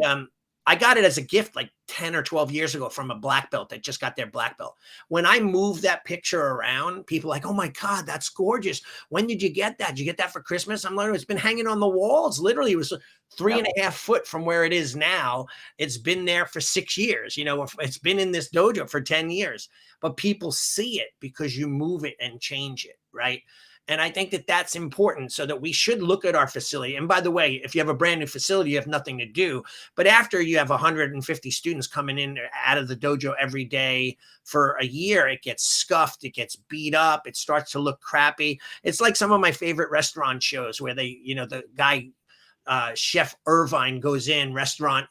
[SPEAKER 2] I got it as a gift like 10 or 12 years ago from a black belt that just got their black belt. When I moved that picture around, people are like, oh my God, that's gorgeous. When did you get that? Did you get that for Christmas? I'm like, it's been hanging on the walls. Literally, it was 3.5 foot from where it is now. It's been there for 6 years. It's been in this dojo for 10 years, but people see it because you move it and change it, right? And I think that that's important, so that we should look at our facility. And by the way, if you have a brand new facility, you have nothing to do. But after you have 150 students coming in out of the dojo every day for a year, it gets scuffed, it gets beat up, it starts to look crappy. It's like some of my favorite restaurant shows where they, the guy, Chef Irvine goes in, Restaurant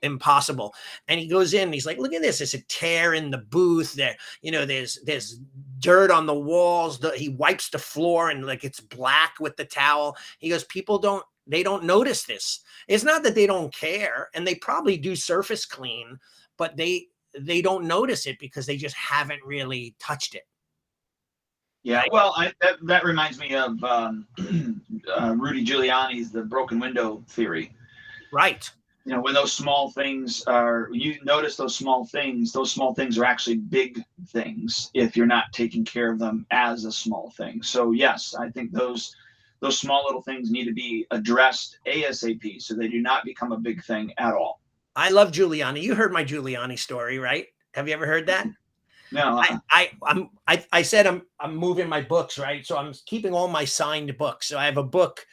[SPEAKER 2] Impossible, and he goes in and he's like, look at this, there's a tear in the booth there, there's dirt on the walls, he wipes the floor and like it's black with the towel. He goes, people don't notice this. It's not that they don't care, and they probably do surface clean, but they don't notice it because they just haven't really touched it.
[SPEAKER 1] Yeah, well, that reminds me of Rudy Giuliani's the broken window theory.
[SPEAKER 2] Right.
[SPEAKER 1] When those small things you notice those small things are actually big things if you're not taking care of them as a small thing. So yes, I think those small little things need to be addressed ASAP so they do not become a big thing at all.
[SPEAKER 2] I love Giuliani. You heard my Giuliani story, right? Have you ever heard that?
[SPEAKER 1] No.
[SPEAKER 2] I said I'm moving my books, right? So I'm keeping all my signed books. So I have a book,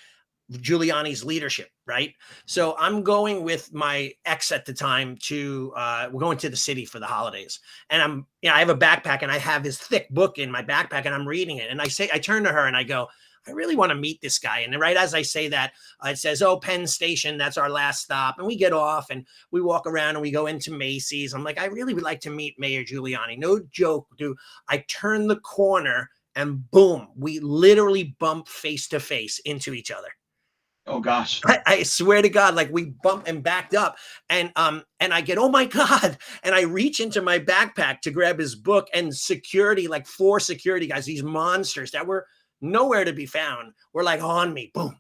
[SPEAKER 2] Giuliani's Leadership, right? So I'm going with my ex at the time to we're going to the city for the holidays, and I have a backpack and I have his thick book in my backpack and I'm reading it, and I turn to her and I go, I really want to meet this guy. And right as I say that, it says, "Oh, Penn Station, that's our last stop." And we get off and we walk around and we go into Macy's. I'm like, I really would like to meet Mayor Giuliani. No joke, dude. I turn the corner and boom, we literally bump face to face into each other.
[SPEAKER 1] Oh gosh.
[SPEAKER 2] I swear to God, like we bumped and backed up, and I get, oh my God, and I reach into my backpack to grab his book, and security, like 4 security guys, these monsters that were nowhere to be found, were like on me, boom.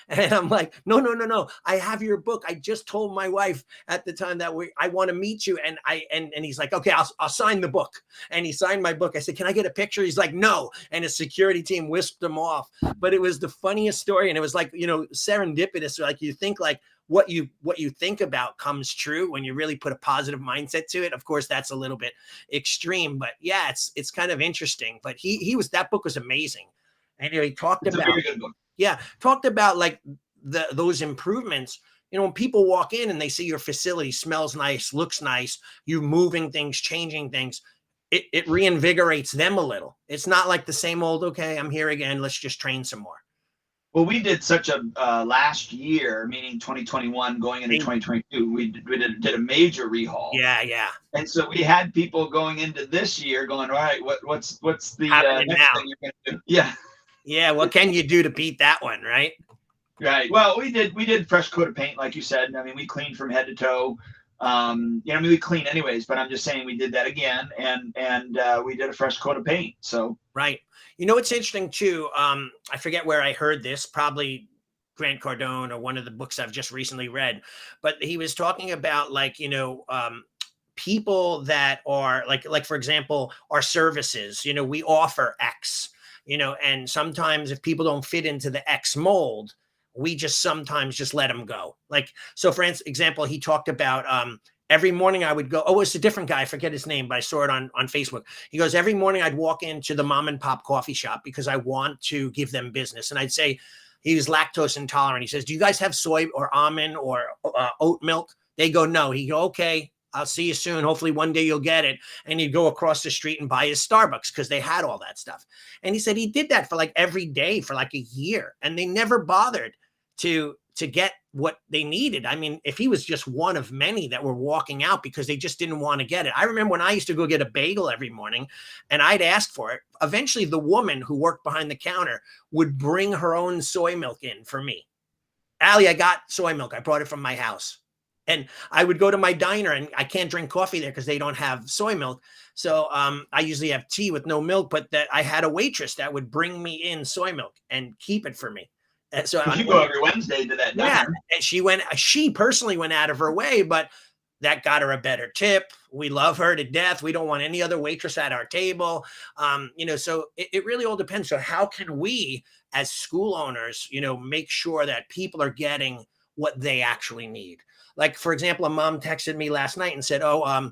[SPEAKER 2] And I'm like, no, no, no, no. I have your book. I just told my wife at the time that I want to meet you. And he's like, okay, I'll sign the book. And he signed my book. I said, can I get a picture? He's like, no. And his security team whisked him off. But it was the funniest story. And it was like, serendipitous. Like you think like what you think about comes true when you really put a positive mindset to it. Of course, that's a little bit extreme, but yeah, it's kind of interesting. But that book was amazing. And he talked about,
[SPEAKER 1] a very good book.
[SPEAKER 2] Yeah, talked about like those improvements. When people walk in and they see your facility smells nice, looks nice, you moving things, changing things, it reinvigorates them a little. It's not like the same old, okay, I'm here again, let's just train some more.
[SPEAKER 1] Well, we did such a last year, meaning 2021 going into 2022, we did a major rehaul.
[SPEAKER 2] Yeah, yeah.
[SPEAKER 1] And so we had people going into this year going, all right, what's the next thing you're going to do? Yeah.
[SPEAKER 2] Yeah, what can you do to beat that one, right?
[SPEAKER 1] Right. Well, we did fresh coat of paint, like you said. I mean, we cleaned from head to toe. We clean anyways, but I'm just saying we did that again, and we did a fresh coat of paint. So
[SPEAKER 2] right. It's interesting too. I forget where I heard this, probably Grant Cardone or one of the books I've just recently read, but he was talking about like, people that are like, for example, our services, we offer X, and sometimes if people don't fit into the X mold, we just sometimes just let them go. Like, so for example, he talked about, every morning I would go, oh, it's a different guy. I forget his name, but I saw it on Facebook. He goes, every morning I'd walk into the mom and pop coffee shop because I want to give them business. And I'd say, he was lactose intolerant. He says, do you guys have soy or almond or oat milk? They go, no. He go, okay, I'll see you soon. Hopefully one day you'll get it. And he'd go across the street and buy his Starbucks because they had all that stuff. And he said he did that for like every day for like a year. And they never bothered to get what they needed. I mean, if he was just one of many that were walking out because they just didn't want to get it. I remember when I used to go get a bagel every morning and I'd ask for it. Eventually the woman who worked behind the counter would bring her own soy milk in for me. Allie, I got soy milk. I brought it from my house. And I would go to my diner and I can't drink coffee there because they don't have soy milk. So I usually have tea with no milk, but that I had a waitress that would bring me in soy milk and keep it for me. And so
[SPEAKER 1] you go every Wednesday to that diner.
[SPEAKER 2] Yeah, and she personally went out of her way, but that got her a better tip. We love her to death. We don't want any other waitress at our table. So it really all depends. So how can we as school owners, make sure that people are getting what they actually need? Like, for example, a mom texted me last night and said, oh,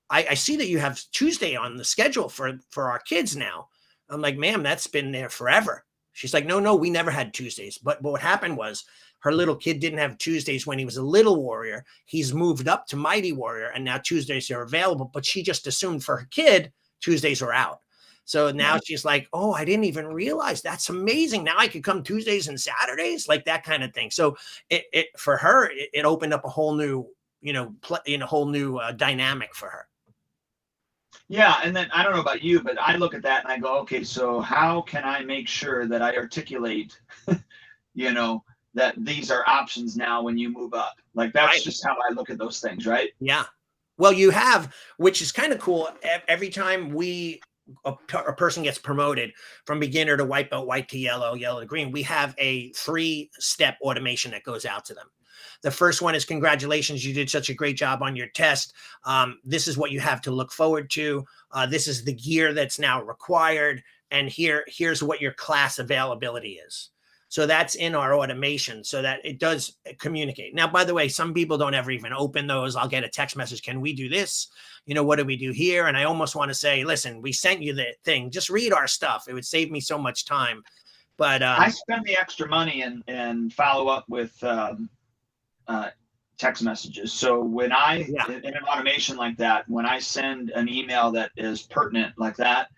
[SPEAKER 2] I see that you have Tuesday on the schedule for our kids now. I'm like, ma'am, that's been there forever. She's like, no, we never had Tuesdays. But what happened was her little kid didn't have Tuesdays when he was a little warrior. He's moved up to mighty warrior, and now Tuesdays are available. But she just assumed for her kid, Tuesdays are out. So now she's like, oh, I didn't even realize. That's amazing. Now I could come Tuesdays and Saturdays, like that kind of thing. So it for her, it opened up a whole new, whole new dynamic for her.
[SPEAKER 1] Yeah. And then I don't know about you, but I look at that and I go, okay, so how can I make sure that I articulate, that these are options now when you move up? Like, that's just how I look at those things, right?
[SPEAKER 2] Yeah. Well, you have, which is kind of cool. Every time a person gets promoted from beginner to white belt, white to yellow, yellow to green, we have a 3-step automation that goes out to them. The first one is, congratulations, you did such a great job on your test. This is what you have to look forward to. This is the gear that's now required. And here's what your class availability is. So that's in our automation so that it does communicate. Now, by the way, some people don't ever even open those. I'll get a text message. Can we do this? What do we do here? And I almost want to say, listen, we sent you the thing. Just read our stuff. It would save me so much time. But
[SPEAKER 1] I spend the extra money and follow up with text messages. So when in an automation like that, when I send an email that is pertinent like that,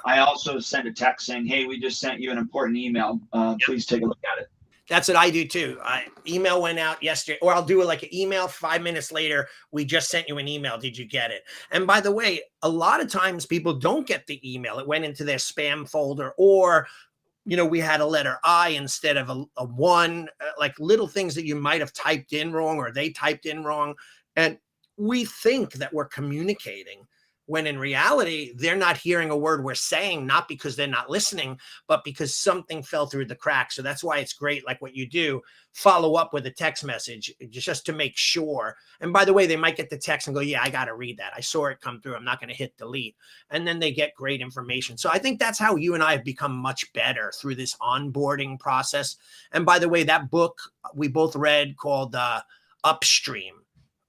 [SPEAKER 1] I also send a text saying, hey, we just sent you an important email. Please take a look at it.
[SPEAKER 2] That's what I do too. Email went out yesterday, or I'll do it like an email 5 minutes later. We just sent you an email. Did you get it? And by the way, a lot of times people don't get the email. It went into their spam folder, or we had a letter I instead of a one, like little things that you might have typed in wrong or they typed in wrong. And we think that we're communicating when in reality, they're not hearing a word we're saying, not because they're not listening, but because something fell through the cracks. So that's why it's great, like what you do, follow up with a text message just to make sure. And by the way, they might get the text and go, yeah, I got to read that. I saw it come through. I'm not going to hit delete. And then they get great information. So I think that's how you and I have become much better through this onboarding process. And by the way, that book we both read called Upstream.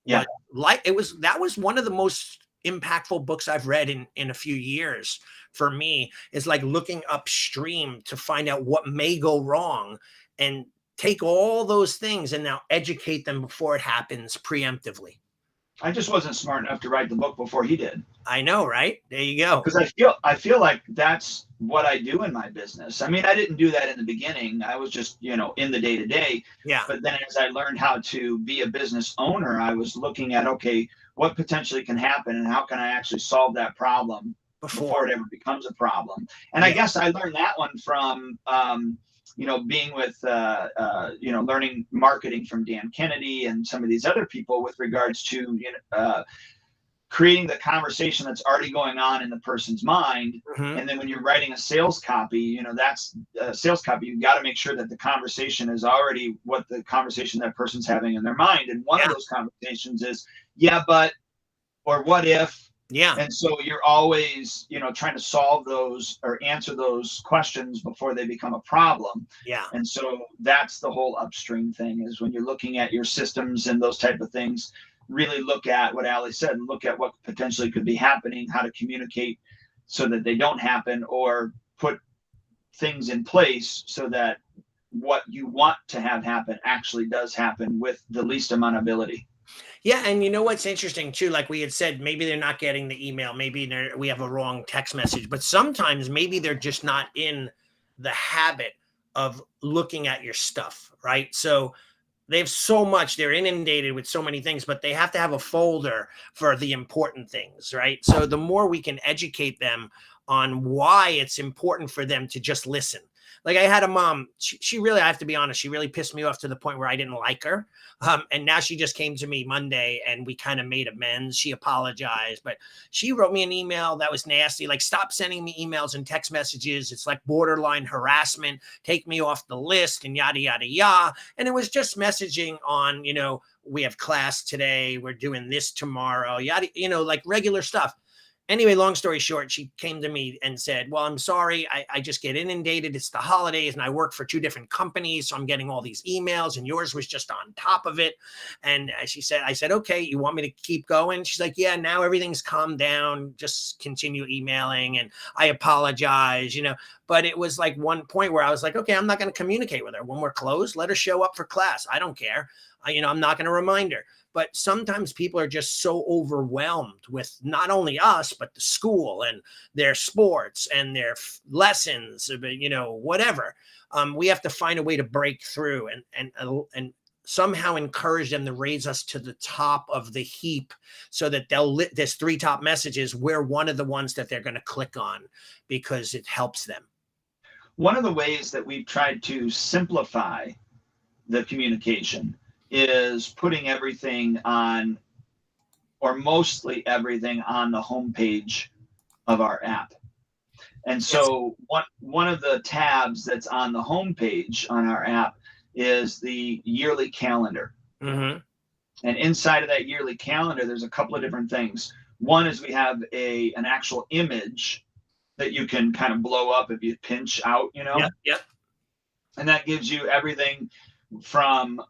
[SPEAKER 1] Yeah.
[SPEAKER 2] That was one of the most impactful books I've read in a few years. For me, is like looking upstream to find out what may go wrong and take all those things and now educate them before it happens preemptively.
[SPEAKER 1] I just wasn't smart enough to write the book before he did.
[SPEAKER 2] I know, right? There you go.
[SPEAKER 1] Because I feel like that's what I do in my business. I mean, I didn't do that in the beginning. I was just, in the day to day.
[SPEAKER 2] Yeah.
[SPEAKER 1] But then as I learned how to be a business owner, I was looking at, okay, what potentially can happen and how can I actually solve that problem before it ever becomes a problem. And I guess I learned that one from, being with, learning marketing from Dan Kennedy and some of these other people with regards to, creating the conversation that's already going on in the person's mind. Mm-hmm. And then when you're writing a sales copy, that's sales copy. You've got to make sure that the conversation is already what the conversation that person's having in their mind. And one of those conversations is, yeah, but, or what if?
[SPEAKER 2] Yeah.
[SPEAKER 1] And so you're always, trying to solve those or answer those questions before they become a problem.
[SPEAKER 2] Yeah.
[SPEAKER 1] And so that's the whole upstream thing, is when you're looking at your systems and those type of things, really look at what Ali said and look at what potentially could be happening, how to communicate so that they don't happen, or put things in place so that what you want to have happen actually does happen with the least amount of ability.
[SPEAKER 2] Yeah. And you know what's interesting too, like we had said, maybe they're not getting the email, maybe we have a wrong text message, but sometimes maybe they're just not in the habit of looking at your stuff, right? So they have so much, they're inundated with so many things, but they have to have a folder for the important things, right? So the more we can educate them on why it's important for them to just listen. Like I had a mom, she really, I have to be honest, she really pissed me off to the point where I didn't like her. And now she just came to me Monday and we kind of made amends. She apologized, but she wrote me an email that was nasty. Like, stop sending me emails and text messages. It's like borderline harassment. Take me off the list and yada, yada, yada. And it was just messaging on, we have class today. We're doing this tomorrow, yada, like regular stuff. Anyway, long story short, she came to me and said, well, I'm sorry. I just get inundated. It's the holidays and I work for 2 different companies. So I'm getting all these emails and yours was just on top of it. And I said, okay, you want me to keep going? She's like, yeah, now everything's calmed down. Just continue emailing. And I apologize, but it was like one point where I was like, okay, I'm not going to communicate with her. When we're closed, let her show up for class. I don't care. I'm not going to remind her. But sometimes people are just so overwhelmed with not only us, but the school and their sports and their lessons, whatever. We have to find a way to break through and somehow encourage them to raise us to the top of the heap so that there's 3 top messages. We're one of the ones that they're going to click on because it helps them.
[SPEAKER 1] One of the ways that we've tried to simplify the communication is putting everything on, or mostly everything, on the homepage of our app. And so one of the tabs that's on the homepage on our app is the yearly calendar. Mm-hmm. And inside of that yearly calendar, there's a couple of different things. One is we have an actual image that you can kind of blow up if you pinch out,
[SPEAKER 2] Yep.
[SPEAKER 1] And that gives you everything from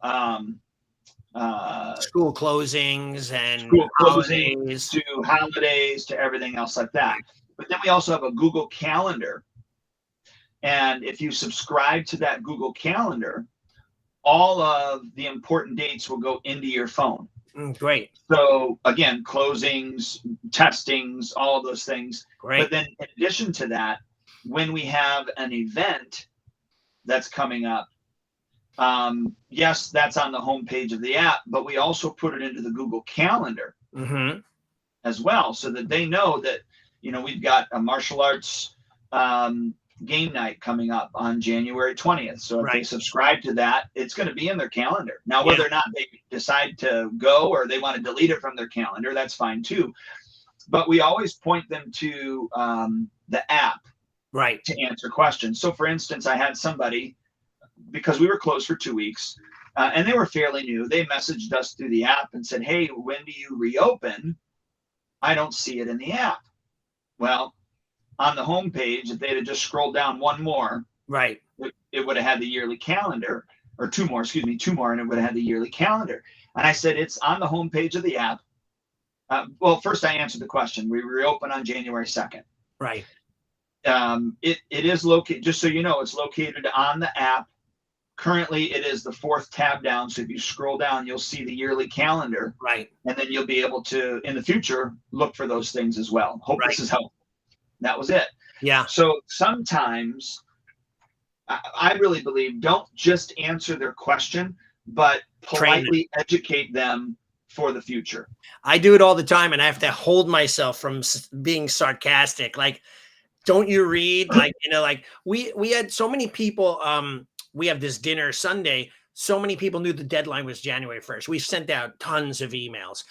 [SPEAKER 2] School closings and
[SPEAKER 1] school closing
[SPEAKER 2] holidays.
[SPEAKER 1] to holidays to everything else like that. But then we also have a Google Calendar. And if you subscribe to that Google Calendar, all of the important dates will go into your phone.
[SPEAKER 2] Great.
[SPEAKER 1] So again, closings, testings, all of those things.
[SPEAKER 2] Great.
[SPEAKER 1] But then in addition to that, when we have an event that's coming up, yes, that's on the homepage of the app, but we also put it into the Google Calendar as well, so that they know that, we've got a martial arts game night coming up on January 20th. So if they subscribe to that, it's going to be in their calendar. Now, whether or not they decide to go or they want to delete it from their calendar, that's fine too. But we always point them to the app to answer questions. So for instance, I had somebody, because we were closed for 2 weeks, and they were fairly new, they messaged us through the app and said, hey, when do you reopen? I don't see it in the app. Well, on the homepage, if they'd have just scrolled down one more, it would have had the yearly calendar, or two more, and it would have had the yearly calendar. And I said, it's on the homepage of the app. Well, first I answered the question. We reopen on January 2nd.
[SPEAKER 2] Right.
[SPEAKER 1] It is located, just so you know, it's located on the app. Currently, it is the 4th tab down. So if you scroll down, you'll see the yearly calendar.
[SPEAKER 2] Right.
[SPEAKER 1] And then you'll be able to, in the future, look for those things as well. Hope this is helpful. That was it.
[SPEAKER 2] Yeah.
[SPEAKER 1] So sometimes I really believe don't just answer their question, but politely educate them for the future.
[SPEAKER 2] I do it all the time, and I have to hold myself from being sarcastic. Like, don't you read? Like, like we had so many people. We have this dinner Sunday. So many people knew the deadline was January 1st. We sent out tons of emails.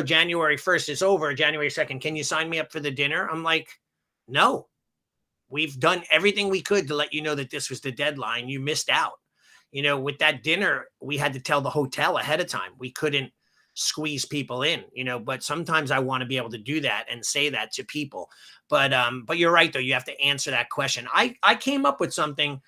[SPEAKER 2] January 1st is over. January 2nd, can you sign me up for the dinner? I'm like, no, we've done everything we could to let you know that this was the deadline. You missed out. With that dinner, we had to tell the hotel ahead of time. We couldn't squeeze people in, but sometimes I want to be able to do that and say that to people. But you're right, though. You have to answer that question. I came up with something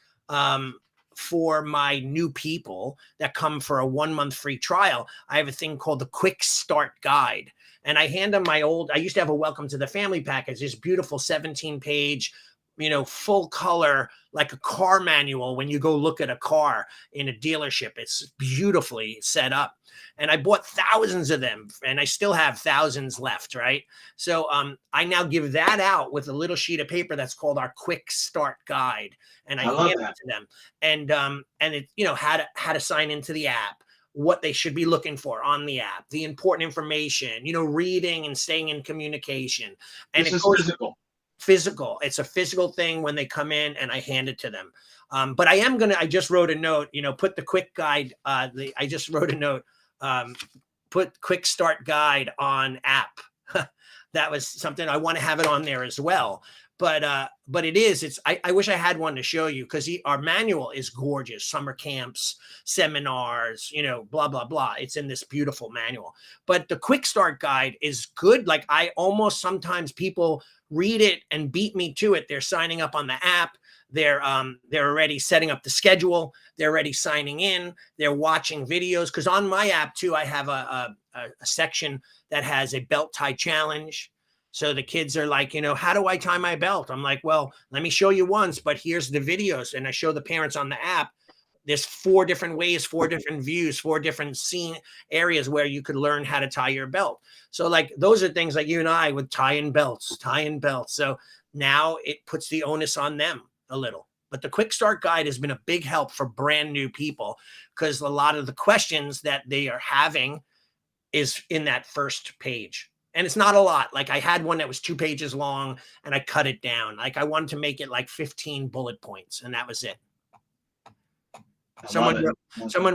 [SPEAKER 2] for my new people that come for a 1-month free trial. I have a thing called the Quick Start Guide. And I hand them I used to have a Welcome to the Family package, this beautiful 17-page, full color, like a car manual. When you go look at a car in a dealership, it's beautifully set up. And I bought thousands of them, and I still have thousands left, right? So I now give that out with a little sheet of paper that's called our Quick Start Guide. And I hand it to them. And it, how to sign into the app, what they should be looking for on the app, the important information, reading and staying in communication. And
[SPEAKER 1] this is physical.
[SPEAKER 2] It's a physical thing when they come in, and I hand it to them. But I just wrote a note, put the quick guide. I just wrote a note, put Quick Start Guide on app. That was something I want to have it on there as well. But I wish I had one to show you, because our manual is gorgeous. Summer camps, seminars, blah, blah, blah. It's in this beautiful manual. But the Quick Start Guide is good. Like, I almost sometimes people read it and beat me to it. They're signing up on the app. They're already setting up the schedule. They're already signing in. They're watching videos. Because on my app too, I have a section that has a belt tie challenge. So the kids are like, how do I tie my belt? I'm like, well, let me show you once, but here's the videos. And I show the parents on the app. There's 4 different ways, 4 different views, 4 different scene areas where you could learn how to tie your belt. So like, those are things like you and I would tying belts. So now it puts the onus on them a little. But the Quick Start Guide has been a big help for brand new people, because a lot of the questions that they are having is in that first page. And it's not a lot. Like, I had one that was 2 pages long, and I cut it down. Like, I wanted to make it like 15 bullet points, and that was it. Someone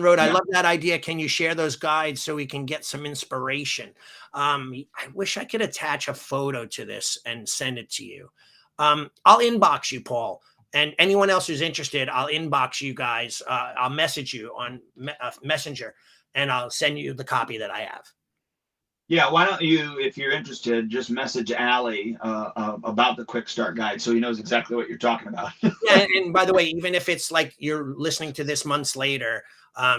[SPEAKER 2] wrote, I love that idea. Can you share those guides so we can get some inspiration? I wish I could attach a photo to this and send it to you. I'll inbox you, Paul. And anyone else who's interested, I'll inbox you guys. I'll message you on Messenger, and I'll send you the copy that I have.
[SPEAKER 1] Yeah, why don't you, if you're interested, just message Allie about the quick start guide so he knows exactly what you're talking about.
[SPEAKER 2] Yeah, and by the way, even if it's like you're listening to this months later,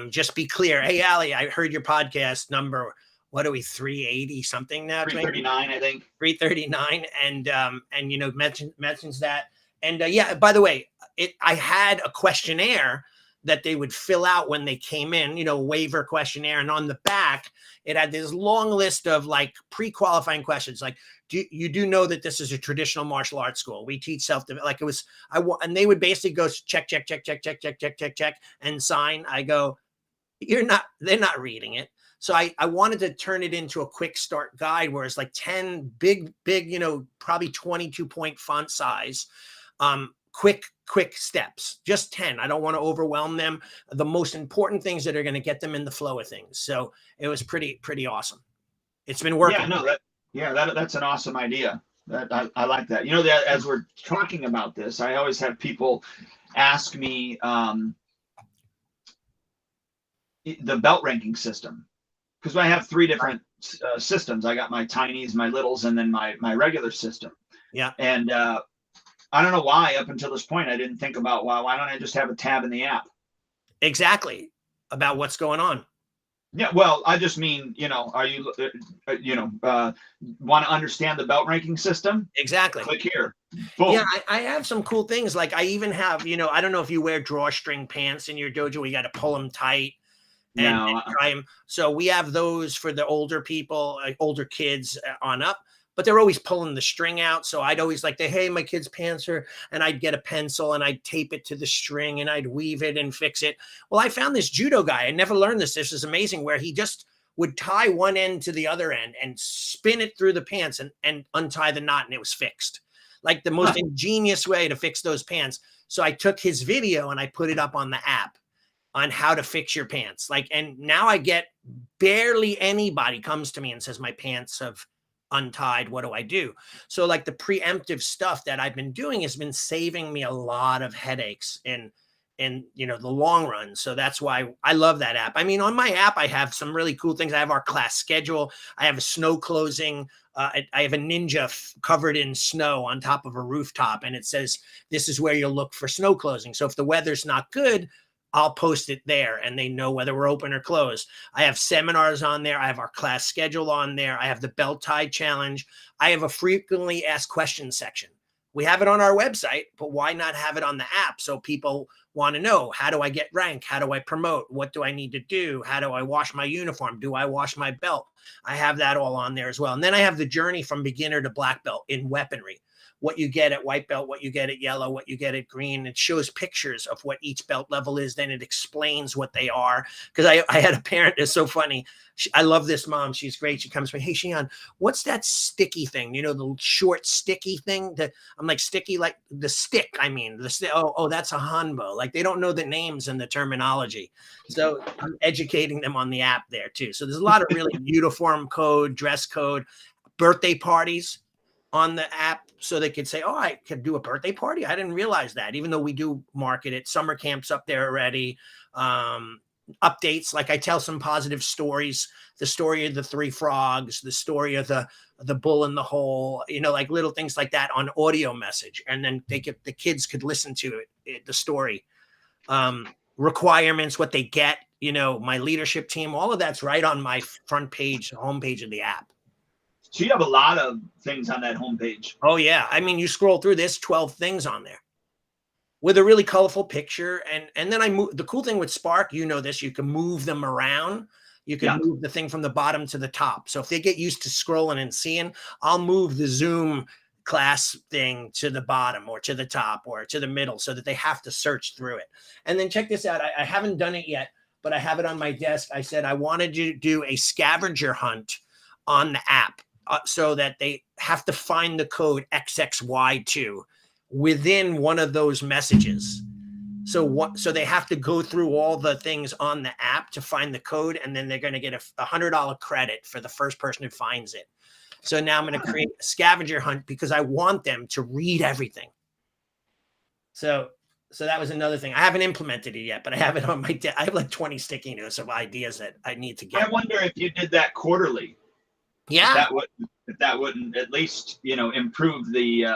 [SPEAKER 2] just be clear. Hey, Allie, I heard your podcast number. What are we, 380 something now?
[SPEAKER 1] 339, I think.
[SPEAKER 2] 339, and mentions that. And yeah, by the way, I had a questionnaire that they would fill out when they came in, waiver questionnaire, and on the back it had this long list of like pre-qualifying questions, like do know that this is a traditional martial arts school? We teach like it was and they would basically go check check check check check check check check check and sign. I go, they're not reading it. So I wanted to turn it into a quick start guide where it's like 10 big, probably 22-point font size, quick steps, just 10. I don't want to overwhelm them. The most important things that are going to get them in the flow of things. So it was pretty awesome. It's been working.
[SPEAKER 1] That's an awesome idea. I like that. That as we're talking about this, I always have people ask me the belt ranking system, because I have 3 different systems. I got my tinies, my littles, and then my regular system.
[SPEAKER 2] Yeah.
[SPEAKER 1] And I don't know why up until this point I didn't think about, well, why don't I just have a tab in the app?
[SPEAKER 2] Exactly. About what's going on.
[SPEAKER 1] Yeah, well, I just mean, are you, want to understand the belt ranking system?
[SPEAKER 2] Exactly.
[SPEAKER 1] Click here. Boom.
[SPEAKER 2] Yeah, I have some cool things. Like I even have, I don't know if you wear drawstring pants in your dojo. You got to pull them tight and try them. So we have those for the older people, older kids on up. But they're always pulling the string out. So I'd always like to, hey, my kid's pants are, and I'd get a pencil and I'd tape it to the string and I'd weave it and fix it. Well, I found this judo guy. I never learned this. This is amazing, where he just would tie one end to the other end and spin it through the pants and untie the knot, and it was fixed. Like the most ingenious way to fix those pants. So I took his video and I put it up on the app on how to fix your pants. And now I get barely anybody comes to me and says, my pants have untied. What do I do? So like the preemptive stuff that I've been doing has been saving me a lot of headaches in the long run. So that's why I love that app. I mean, on my app, I have some really cool things. I have our class schedule. I have a snow closing. I have a ninja covered in snow on top of a rooftop. And it says, this is where you'll look for snow closing. So if the weather's not good, I'll post it there and they know whether we're open or closed. I have seminars on there. I have our class schedule on there. I have the belt tie challenge. I have a frequently asked questions section. We have it on our website, but why not have it on the app? So people want to know, how do I get rank? How do I promote? What do I need to do? How do I wash my uniform? Do I wash my belt? I have that all on there as well. And then I have the journey from beginner to black belt in weaponry. What you get at white belt, what you get at yellow, what you get at green. It shows pictures of what each belt level is. Then it explains what they are. Because I had a parent, it's so funny. I love this mom. She's great. She comes to me, hey, Shion, what's that sticky thing? The short sticky thing that I'm like, sticky, like the stick. I mean, that's a hanbo. Like they don't know the names and the terminology. So I'm educating them on the app there too. So there's a lot of really uniform code, dress code, birthday parties on the app, so they could say, oh, I could do a birthday party. I didn't realize that, even though we do market it. Summer camps up there already. Updates, like I tell some positive stories, the story of the 3 frogs, the story of the bull in the hole, like little things like that on audio message. And then the kids could listen to the story. Requirements, what they get, my leadership team, all of that's right on my front page, homepage of the app.
[SPEAKER 1] So you have a lot of things on that homepage.
[SPEAKER 2] Oh yeah. I mean, you scroll through this, 12 things on there with a really colorful picture. And then I move. The cool thing with Spark, this, you can move them around. You can move the thing from the bottom to the top. So if they get used to scrolling and seeing, I'll move the Zoom class thing to the bottom or to the top or to the middle so that they have to search through it. And then check this out. I haven't done it yet, but I have it on my desk. I said I wanted to do a scavenger hunt on the app. So that they have to find the code XXY2 within one of those messages. So they have to go through all the things on the app to find the code, and then they're going to get a $100 credit for the first person who finds it. So now I'm going to create a scavenger hunt because I want them to read everything. So that was another thing. I haven't implemented it yet, but I have it on I have like 20 sticky notes of ideas that I need to get.
[SPEAKER 1] I wonder if you did that quarterly.
[SPEAKER 2] Yeah.
[SPEAKER 1] If that wouldn't at least, improve the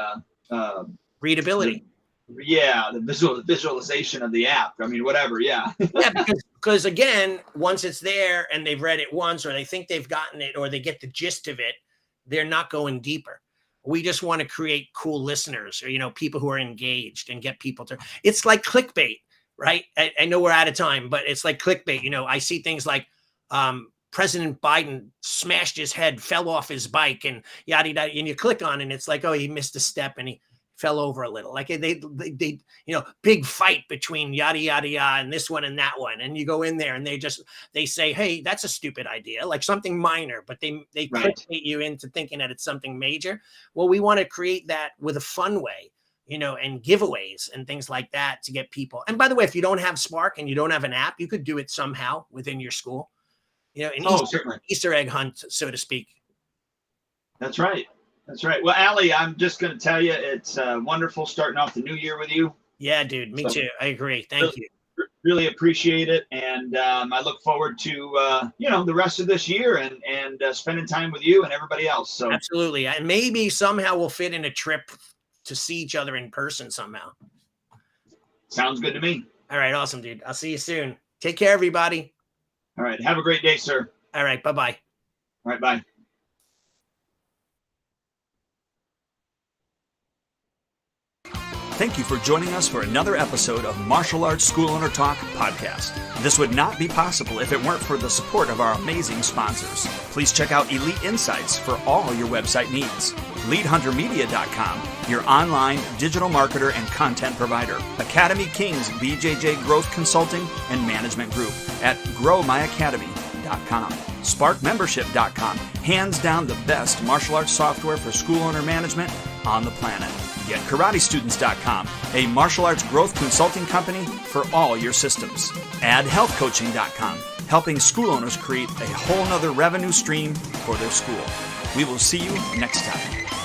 [SPEAKER 2] Readability.
[SPEAKER 1] the visualization of the app. I mean, whatever. Yeah.
[SPEAKER 2] Yeah, because again, once it's there and they've read it once, or they think they've gotten it, or they get the gist of it, they're not going deeper. We just want to create cool listeners, or people who are engaged and get people to. It's like clickbait, right? I know we're out of time, but it's like clickbait. I see things like President Biden smashed his head, fell off his bike, and yada yada. And you click on it, and it's like, oh, he missed a step and he fell over a little. Like they big fight between yada yada yada and this one and that one. And you go in there and they say, hey, that's a stupid idea, like something minor, but they
[SPEAKER 1] Right.
[SPEAKER 2] clickbait you into thinking that it's something major. Well, we want to create that with a fun way, and giveaways and things like that to get people. And by the way, if you don't have Spark and you don't have an app, you could do it somehow within your school, an Easter egg hunt, so to speak.
[SPEAKER 1] That's right. That's right. Well, Allie, I'm just going to tell you, it's wonderful starting off the new year with you.
[SPEAKER 2] Yeah, dude. Me too. I agree. Thank you.
[SPEAKER 1] Really appreciate it. And I look forward to, the rest of this year and spending time with you and everybody else. So
[SPEAKER 2] absolutely. And maybe somehow we'll fit in a trip to see each other in person somehow.
[SPEAKER 1] Sounds good to me.
[SPEAKER 2] All right. Awesome, dude. I'll see you soon. Take care, everybody.
[SPEAKER 1] All right. Have a great day, sir.
[SPEAKER 2] All right. Bye-bye.
[SPEAKER 1] All right. Bye.
[SPEAKER 3] Thank you for joining us for another episode of Martial Arts School Owner Talk podcast. This would not be possible if it weren't for the support of our amazing sponsors. Please check out Elite Insights for all your website needs. LeadHunterMedia.com, your online digital marketer and content provider. Academy Kings BJJ Growth Consulting and Management Group at GrowMyAcademy.com. SparkMembership.com, hands down the best martial arts software for school owner management on the planet. GetKarateStudents.com, a martial arts growth consulting company for all your systems. AddHealthCoaching.com, helping school owners create a whole nother revenue stream for their school. We will see you next time.